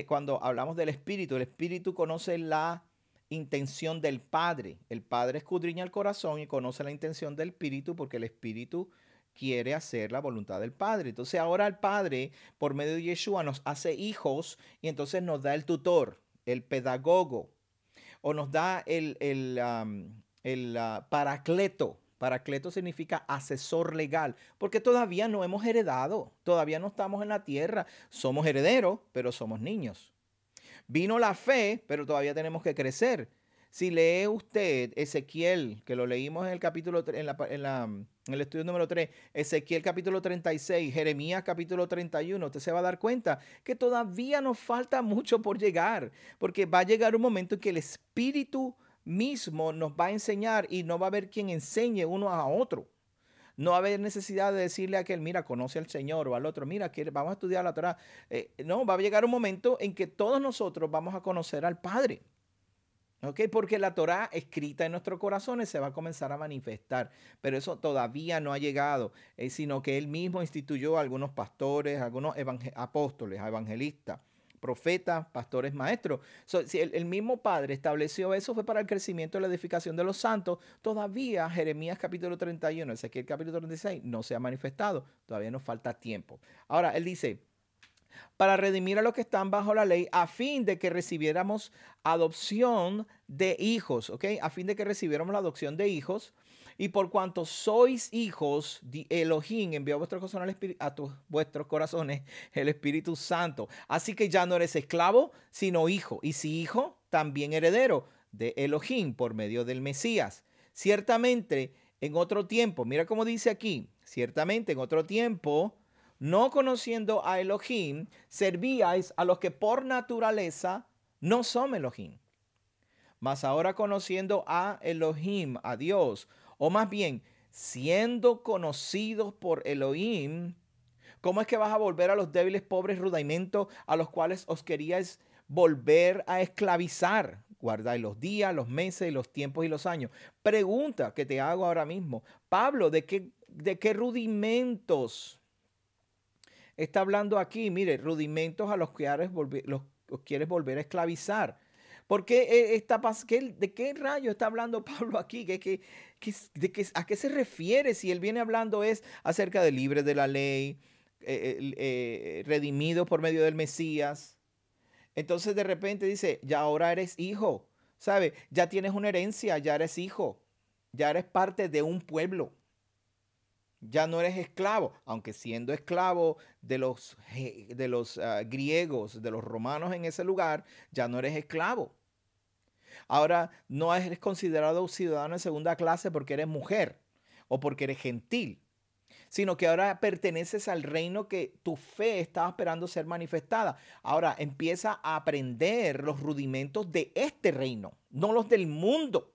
cuando hablamos del Espíritu, el Espíritu conoce la intención del Padre. El Padre escudriña el corazón y conoce la intención del Espíritu porque el Espíritu quiere hacer la voluntad del Padre. Entonces ahora el Padre, por medio de Yeshua, nos hace hijos y entonces nos da el tutor, el pedagogo, o nos da el paracleto. Paracleto significa asesor legal, porque todavía no hemos heredado, todavía no estamos en la tierra. Somos herederos, pero somos niños. Vino la fe, pero todavía tenemos que crecer. Si lee usted Ezequiel, que lo leímos en el capítulo, en el estudio número 3, Ezequiel capítulo 36, Jeremías capítulo 31, usted se va a dar cuenta que todavía nos falta mucho por llegar, porque va a llegar un momento en que el Espíritu mismo nos va a enseñar y no va a haber quien enseñe uno a otro. No va a haber necesidad de decirle a aquel, mira, conoce al Señor, o al otro, mira, vamos a estudiar la Torah. No, va a llegar un momento en que todos nosotros vamos a conocer al Padre. ¿Ok? Porque la Torah escrita en nuestros corazones se va a comenzar a manifestar, pero eso todavía no ha llegado, sino que Él mismo instituyó a algunos pastores, a algunos apóstoles, a evangelistas, profetas, pastores, maestros. Si el mismo Padre estableció eso, fue para el crecimiento y la edificación de los santos. Todavía Jeremías capítulo 31, Ezequiel capítulo 36 no se ha manifestado, todavía nos falta tiempo. Ahora, Él dice, para redimir a los que están bajo la ley, a fin de que recibiéramos adopción de hijos, ¿ok? A fin de que recibiéramos la adopción de hijos. Y por cuanto sois hijos, Elohim envió a vuestros corazones el Espíritu Santo. Así que ya no eres esclavo, sino hijo. Y si hijo, también heredero de Elohim por medio del Mesías. Ciertamente, en otro tiempo, mira cómo dice aquí, ciertamente en otro tiempo, no conociendo a Elohim, servíais a los que por naturaleza no son Elohim. Mas ahora conociendo a Elohim, a Dios, o más bien, siendo conocidos por Elohim, ¿cómo es que vas a volver a los débiles, pobres rudimentos a los cuales os queríais volver a esclavizar? Guardáis los días, los meses, los tiempos y los años. Pregunta que te hago ahora mismo. Pablo, ¿de qué rudimentos está hablando aquí? Mire, rudimentos a los que los quieres volver a esclavizar. ¿Por qué de qué rayo está hablando Pablo aquí? ¿A qué se refiere? Si él viene hablando es acerca de libres de la ley, redimidos por medio del Mesías. Entonces de repente dice, ya ahora eres hijo, ¿sabe? Ya tienes una herencia, ya eres hijo, ya eres parte de un pueblo. Ya no eres esclavo, aunque siendo esclavo de los griegos, de los romanos en ese lugar, ya no eres esclavo. Ahora no eres considerado un ciudadano de segunda clase porque eres mujer o porque eres gentil, sino que ahora perteneces al reino que tu fe estaba esperando ser manifestada. Ahora empieza a aprender los rudimentos de este reino, no los del mundo.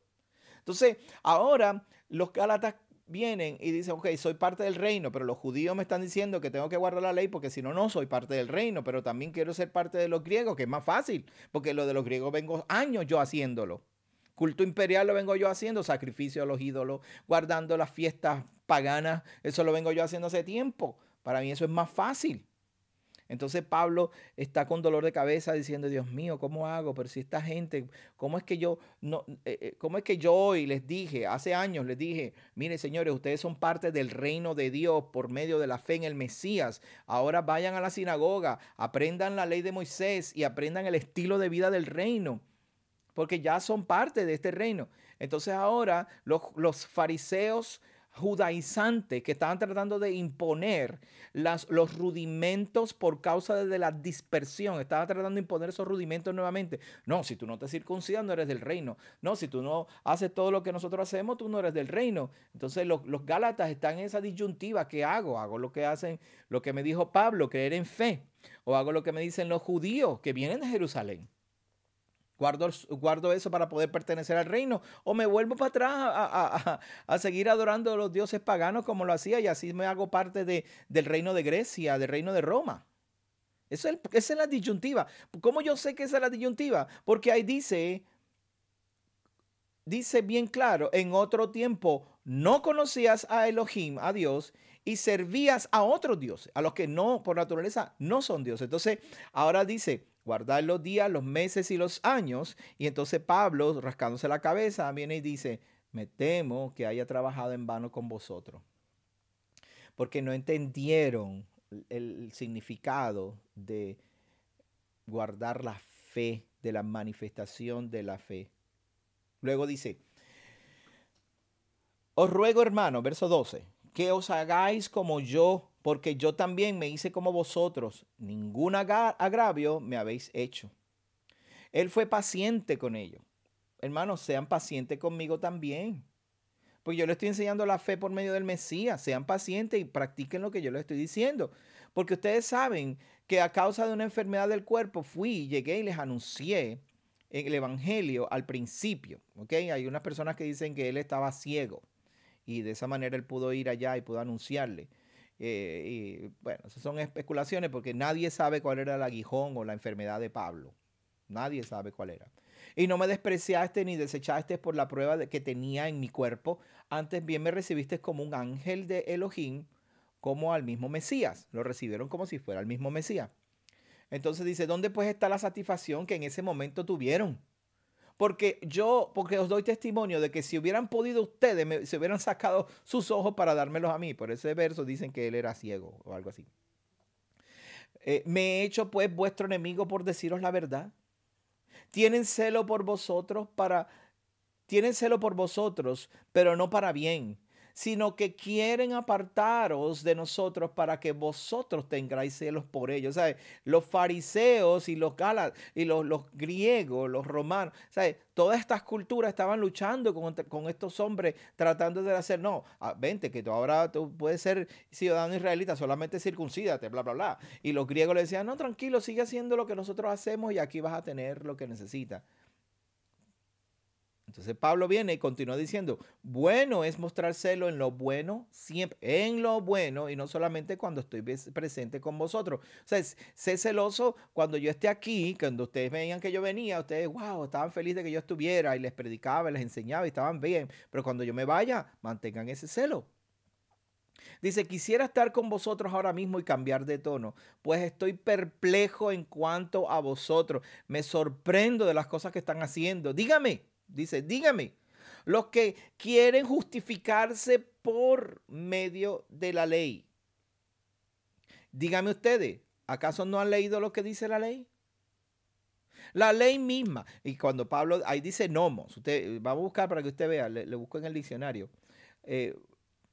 Entonces, ahora los Gálatas vienen y dicen, ok, soy parte del reino, pero los judíos me están diciendo que tengo que guardar la ley porque si no, no soy parte del reino, pero también quiero ser parte de los griegos, que es más fácil, porque lo de los griegos vengo años yo haciéndolo. Culto imperial lo vengo yo haciendo, sacrificio a los ídolos, guardando las fiestas paganas, eso lo vengo yo haciendo hace tiempo. Para mí eso es más fácil. Entonces Pablo está con dolor de cabeza diciendo, Dios mío, ¿cómo hago? Pero si esta gente, ¿cómo es que yo hoy les dije, hace años les dije, mire señores, ustedes son parte del reino de Dios por medio de la fe en el Mesías. Ahora vayan a la sinagoga, aprendan la ley de Moisés y aprendan el estilo de vida del reino, porque ya son parte de este reino. Entonces ahora los fariseos judaizantes que estaban tratando de imponer los rudimentos por causa de la dispersión, estaban tratando de imponer esos rudimentos nuevamente. No, si tú no te circuncidas no eres del reino. No, si tú no haces todo lo que nosotros hacemos, tú no eres del reino. Entonces los gálatas están en esa disyuntiva. ¿Qué hago? Hago lo que hacen, lo que me dijo Pablo, creer en fe. O hago lo que me dicen los judíos que vienen de Jerusalén. Guardo eso para poder pertenecer al reino, o me vuelvo para atrás a seguir adorando a los dioses paganos como lo hacía, y así me hago parte del reino de Grecia, del reino de Roma. Esa es la disyuntiva. ¿Cómo yo sé que esa es la disyuntiva? Porque ahí dice bien claro, en otro tiempo no conocías a Elohim, a Dios, y servías a otros dioses, a los que no, por naturaleza, no son dioses. Entonces, ahora dice, guardar los días, los meses y los años. Y entonces Pablo, rascándose la cabeza, viene y dice, me temo que haya trabajado en vano con vosotros, porque no entendieron el significado de guardar la fe, de la manifestación de la fe. Luego dice, os ruego, hermano, verso 12, que os hagáis como yo, porque yo también me hice como vosotros. Ningún agravio me habéis hecho. Él fue paciente con ellos. Hermanos, sean pacientes conmigo también. Pues yo les estoy enseñando la fe por medio del Mesías. Sean pacientes y practiquen lo que yo les estoy diciendo. Porque ustedes saben que a causa de una enfermedad del cuerpo llegué y les anuncié el evangelio al principio. ¿Ok? Hay unas personas que dicen que él estaba ciego y de esa manera él pudo ir allá y pudo anunciarle. Y bueno, esas son especulaciones porque nadie sabe cuál era el aguijón o la enfermedad de Pablo. Nadie sabe cuál era. Y no me despreciaste ni desechaste por la prueba que tenía en mi cuerpo. Antes bien me recibiste como un ángel de Elohim, como al mismo Mesías. Lo recibieron como si fuera el mismo Mesías. Entonces dice, ¿dónde pues está la satisfacción que en ese momento tuvieron? Porque os doy testimonio de que si hubieran podido ustedes, se hubieran sacado sus ojos para dármelos a mí. Por ese verso dicen que él era ciego o algo así. Me he hecho pues vuestro enemigo por deciros la verdad. Tienen celo por vosotros pero no para bien, sino que quieren apartaros de nosotros para que vosotros tengáis celos por ellos. ¿Sabe? Los fariseos y los griegos, los romanos, ¿sabe? Todas estas culturas estaban luchando con estos hombres tratando de hacer, no, vente, que tú puedes ser ciudadano israelita, solamente circuncídate, bla, bla, bla. Y los griegos le decían, no, tranquilo, sigue haciendo lo que nosotros hacemos y aquí vas a tener lo que necesitas. Entonces Pablo viene y continúa diciendo, bueno es mostrar celo en lo bueno, siempre en lo bueno y no solamente cuando estoy presente con vosotros. O sea, sé celoso cuando yo esté aquí, cuando ustedes veían que yo venía, ustedes, wow, estaban felices de que yo estuviera y les predicaba, les enseñaba y estaban bien. Pero cuando yo me vaya, mantengan ese celo. Dice, quisiera estar con vosotros ahora mismo y cambiar de tono, pues estoy perplejo en cuanto a vosotros. Me sorprendo de las cosas que están haciendo. Dígame. Dice, dígame, los que quieren justificarse por medio de la ley. Dígame ustedes, ¿acaso no han leído lo que dice la ley? La ley misma. Y cuando Pablo, ahí dice nomos. Usted, vamos a buscar para que usted vea, le busco en el diccionario.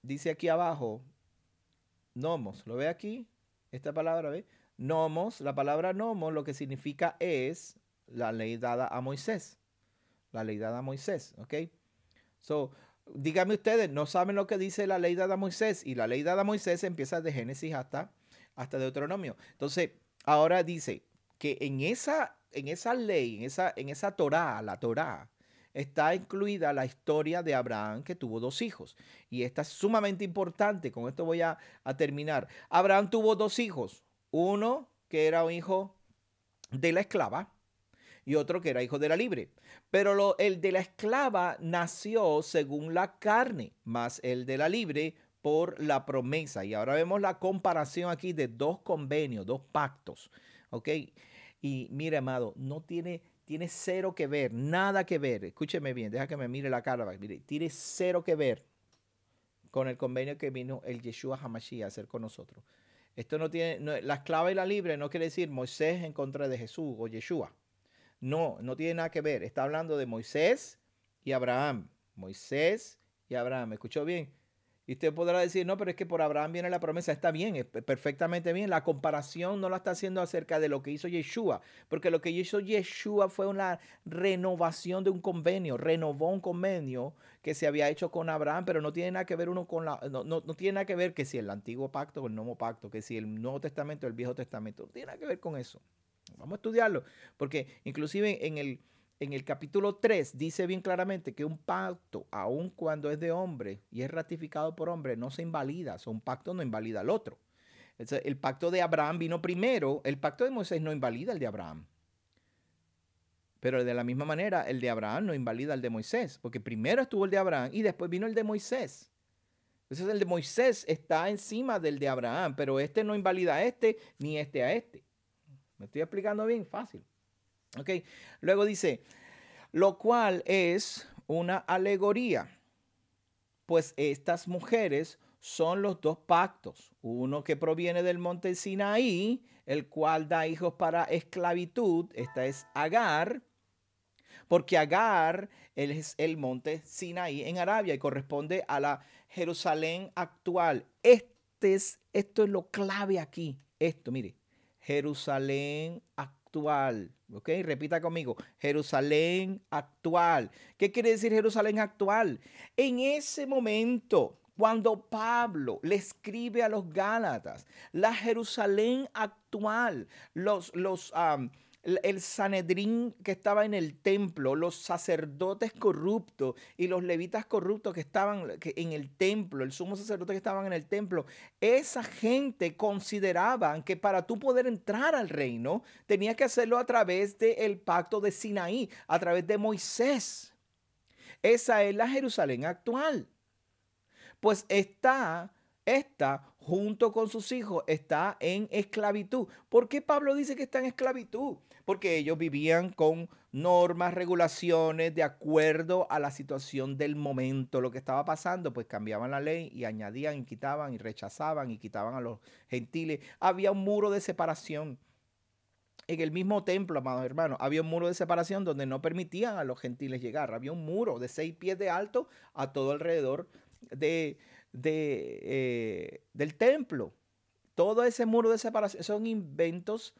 Dice aquí abajo, nomos. ¿Lo ve aquí? Esta palabra, ¿ve? Nomos, la palabra nomos lo que significa es la ley dada a Moisés. La ley dada a Moisés, ¿ok? So, díganme ustedes, ¿no saben lo que dice la ley dada a Moisés? Y la ley dada a Moisés empieza de Génesis hasta Deuteronomio. Entonces, ahora dice que en esa ley, en esa Torá, la Torá, está incluida la historia de Abraham que tuvo dos hijos. Y esta es sumamente importante. Con esto voy a terminar. Abraham tuvo dos hijos. Uno que era un hijo de la esclava y otro que era hijo de la libre. Pero el de la esclava nació según la carne, más el de la libre por la promesa. Y ahora vemos la comparación aquí de dos convenios, dos pactos. ¿Ok? Y mire, amado, tiene cero que ver, nada que ver. Escúcheme bien, deja que me mire la cara. Mire, tiene cero que ver con el convenio que vino el Yeshua Hamashiach a hacer con nosotros. Esto no tiene, la esclava y la libre no quiere decir Moisés en contra de Jesús o Yeshua. No, no tiene nada que ver. Está hablando de Moisés y Abraham. Moisés y Abraham. ¿Me escuchó bien? Y usted podrá decir, no, pero es que por Abraham viene la promesa. Está bien, es perfectamente bien. La comparación no la está haciendo acerca de lo que hizo Yeshua, porque lo que hizo Yeshua fue una renovación de un convenio. Renovó un convenio que se había hecho con Abraham, pero no tiene nada que ver no tiene nada que ver que si el antiguo pacto o el nuevo pacto, que si el Nuevo Testamento o el Viejo Testamento. No tiene nada que ver con eso. Vamos a estudiarlo, porque inclusive en el capítulo 3 dice bien claramente que un pacto, aun cuando es de hombre y es ratificado por hombre, no se invalida. O sea, un pacto no invalida al otro. El pacto de Abraham vino primero. El pacto de Moisés no invalida el de Abraham. Pero de la misma manera, el de Abraham no invalida el de Moisés, porque primero estuvo el de Abraham y después vino el de Moisés. Entonces el de Moisés está encima del de Abraham, pero este no invalida a este ni este a este. ¿Me estoy explicando bien? Fácil. ¿Ok? Luego dice, lo cual es una alegoría, pues estas mujeres son los dos pactos, uno que proviene del monte Sinaí, el cual da hijos para esclavitud, esta es Agar, porque Agar es el monte Sinaí en Arabia y corresponde a la Jerusalén actual. Esto es lo clave aquí. Esto, mire, Jerusalén actual. ¿Ok? Repita conmigo. Jerusalén actual. ¿Qué quiere decir Jerusalén actual? En ese momento, cuando Pablo le escribe a los Gálatas, la Jerusalén actual, el Sanedrín que estaba en el templo, los sacerdotes corruptos y los levitas corruptos que estaban en el templo, el sumo sacerdote que estaban en el templo, esa gente consideraban que para tú poder entrar al reino, tenías que hacerlo a través del pacto de Sinaí, a través de Moisés. Esa es la Jerusalén actual. Pues esta junto con sus hijos está en esclavitud. ¿Por qué Pablo dice que está en esclavitud? Porque ellos vivían con normas, regulaciones de acuerdo a la situación del momento. Lo que estaba pasando, pues cambiaban la ley y añadían y quitaban y rechazaban y quitaban a los gentiles. Había un muro de separación. En el mismo templo, amados hermanos, había un muro de separación donde no permitían a los gentiles llegar. Había un muro de 6 pies de alto a todo alrededor del templo. Todo ese muro de separación son inventos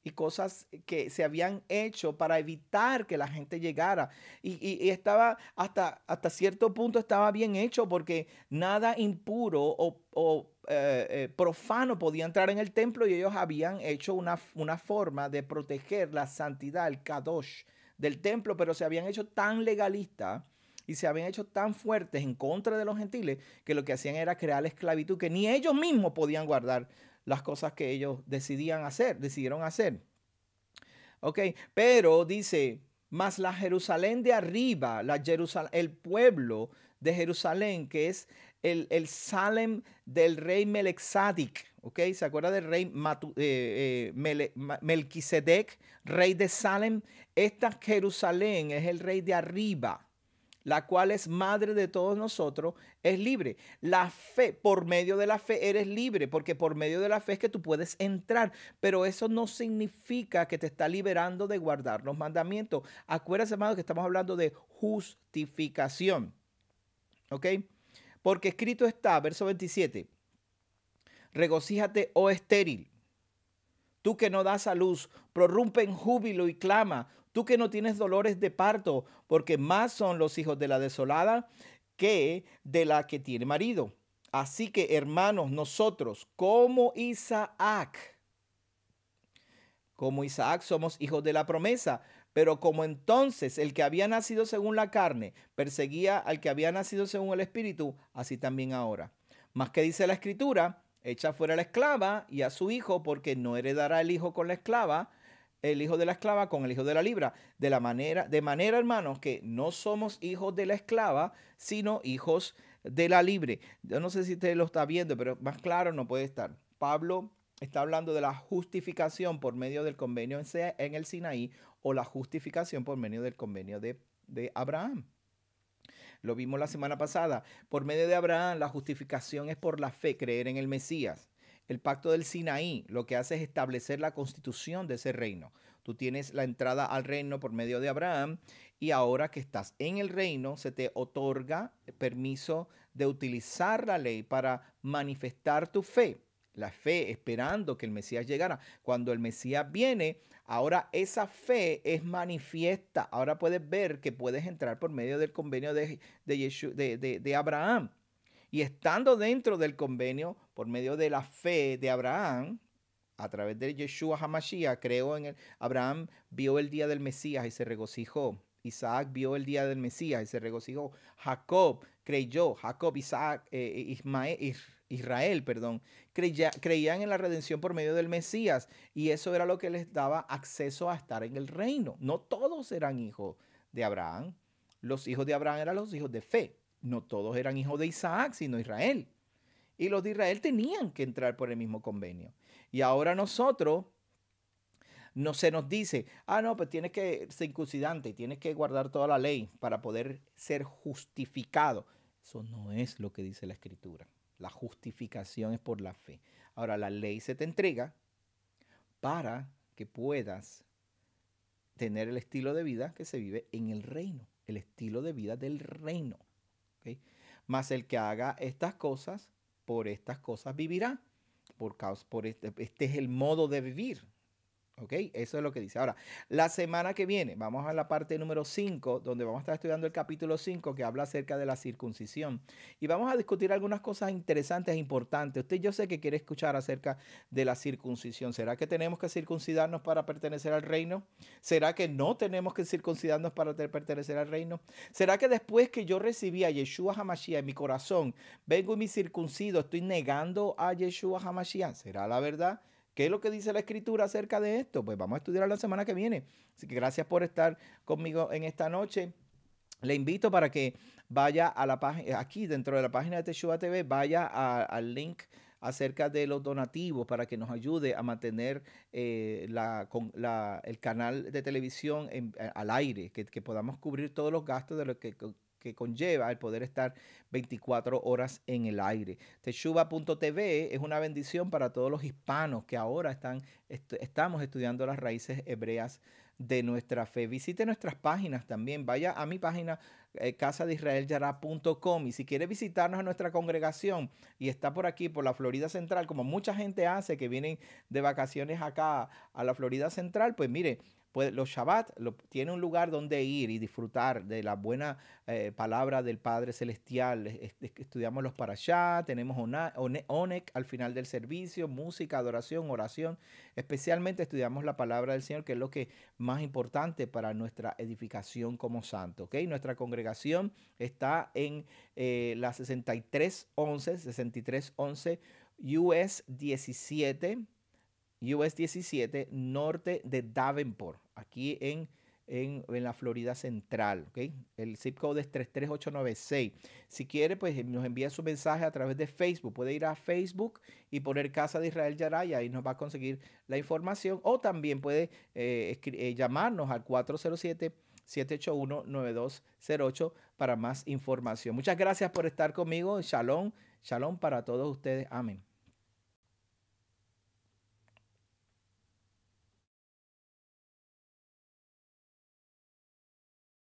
y cosas que se habían hecho para evitar que la gente llegara. Y estaba hasta cierto punto estaba bien hecho porque nada impuro o profano podía entrar en el templo y ellos habían hecho una forma de proteger la santidad, el kadosh del templo, pero se habían hecho tan legalistas y se habían hecho tan fuertes en contra de los gentiles que lo que hacían era crear la esclavitud, que ni ellos mismos podían guardar las cosas que ellos decidieron hacer. Ok, pero dice, más la Jerusalén de arriba, el pueblo de Jerusalén, que es el Salem del rey Melquisedec, ¿ok? ¿Se acuerda del rey Melquisedec, rey de Salem? Esta Jerusalén es el rey de arriba, la cual es madre de todos nosotros, es libre. La fe, por medio de la fe eres libre, porque por medio de la fe es que tú puedes entrar, pero eso no significa que te está liberando de guardar los mandamientos. Acuérdense, hermano, que estamos hablando de justificación, ¿ok? Porque escrito está, verso 27, regocíjate, oh estéril, tú que no das a luz, prorrumpe en júbilo y clama, tú que no tienes dolores de parto, porque más son los hijos de la desolada que de la que tiene marido. Así que, hermanos, nosotros, como Isaac somos hijos de la promesa, pero como entonces el que había nacido según la carne perseguía al que había nacido según el espíritu, así también ahora. Más que dice la escritura, echa fuera a la esclava y a su hijo, porque no heredará el hijo con la esclava, el hijo de la esclava con el hijo de la libra. De manera, hermanos, que no somos hijos de la esclava, sino hijos de la libre. Yo no sé si usted lo está viendo, pero más claro no puede estar. Pablo está hablando de la justificación por medio del convenio en el Sinaí o la justificación por medio del convenio de Abraham. Lo vimos la semana pasada. Por medio de Abraham, la justificación es por la fe, creer en el Mesías. El pacto del Sinaí lo que hace es establecer la constitución de ese reino. Tú tienes la entrada al reino por medio de Abraham y ahora que estás en el reino se te otorga permiso de utilizar la ley para manifestar tu fe. La fe esperando que el Mesías llegara. Cuando el Mesías viene, ahora esa fe es manifiesta. Ahora puedes ver que puedes entrar por medio del convenio de Abraham. Y estando dentro del convenio, por medio de la fe de Abraham, a través de Yeshua HaMashiach, Abraham vio el día del Mesías y se regocijó. Isaac vio el día del Mesías y se regocijó. Jacob creyó. Jacob, Isaac, Israel, perdón, creían en la redención por medio del Mesías y eso era lo que les daba acceso a estar en el reino. No todos eran hijos de Abraham. Los hijos de Abraham eran los hijos de fe. No todos eran hijos de Isaac, sino Israel. Y los de Israel tenían que entrar por el mismo convenio. Y ahora nosotros no se nos dice, no, pues tienes que ser circuncidante, tienes que guardar toda la ley para poder ser justificado. Eso no es lo que dice la Escritura. La justificación es por la fe. Ahora, la ley se te entrega para que puedas tener el estilo de vida que se vive en el reino, el estilo de vida del reino. ¿Okay? Más el que haga estas cosas, por estas cosas vivirá. Este es el modo de vivir. ¿Ok? Eso es lo que dice. Ahora, la semana que viene, vamos a la parte número 5, donde vamos a estar estudiando el capítulo 5, que habla acerca de la circuncisión. Y vamos a discutir algunas cosas interesantes e importantes. Usted, yo sé que quiere escuchar acerca de la circuncisión. ¿Será que tenemos que circuncidarnos para pertenecer al reino? ¿Será que no tenemos que circuncidarnos para pertenecer al reino? ¿Será que después que yo recibí a Yeshua HaMashiach en mi corazón, vengo y me circuncido, estoy negando a Yeshua HaMashiach? ¿Será la verdad? ¿Qué es lo que dice la Escritura acerca de esto? Pues vamos a estudiar la semana que viene. Así que gracias por estar conmigo en esta noche. Le invito para que vaya a la página, aquí dentro de la página de Teshuvah TV, vaya al link acerca de los donativos para que nos ayude a mantener el canal de televisión al aire, que podamos cubrir todos los gastos de lo que conlleva el poder estar 24 horas en el aire. Teshuvah.tv es una bendición para todos los hispanos que ahora estamos estudiando las raíces hebreas de nuestra fe. Visite nuestras páginas también. Vaya a mi página casadeisraelyara.com y si quiere visitarnos a nuestra congregación y está por aquí, por la Florida Central, como mucha gente hace que vienen de vacaciones acá a la Florida Central, pues mire, pues los Shabbat tiene un lugar donde ir y disfrutar de la buena palabra del Padre Celestial. Estudiamos los Parashá, tenemos Onec al final del servicio, música, adoración, oración. Especialmente estudiamos la palabra del Señor, que es lo que más importante para nuestra edificación como santo. ¿Okay? Nuestra congregación está en la 6311 US 17. US 17, norte de Davenport, aquí en la Florida Central. ¿Okay? El zip code es 33896. Si quiere, pues nos envía su mensaje a través de Facebook. Puede ir a Facebook y poner Casa de Israel Yara y ahí nos va a conseguir la información. O también puede llamarnos al 407-781-9208 para más información. Muchas gracias por estar conmigo. Shalom, shalom para todos ustedes. Amén.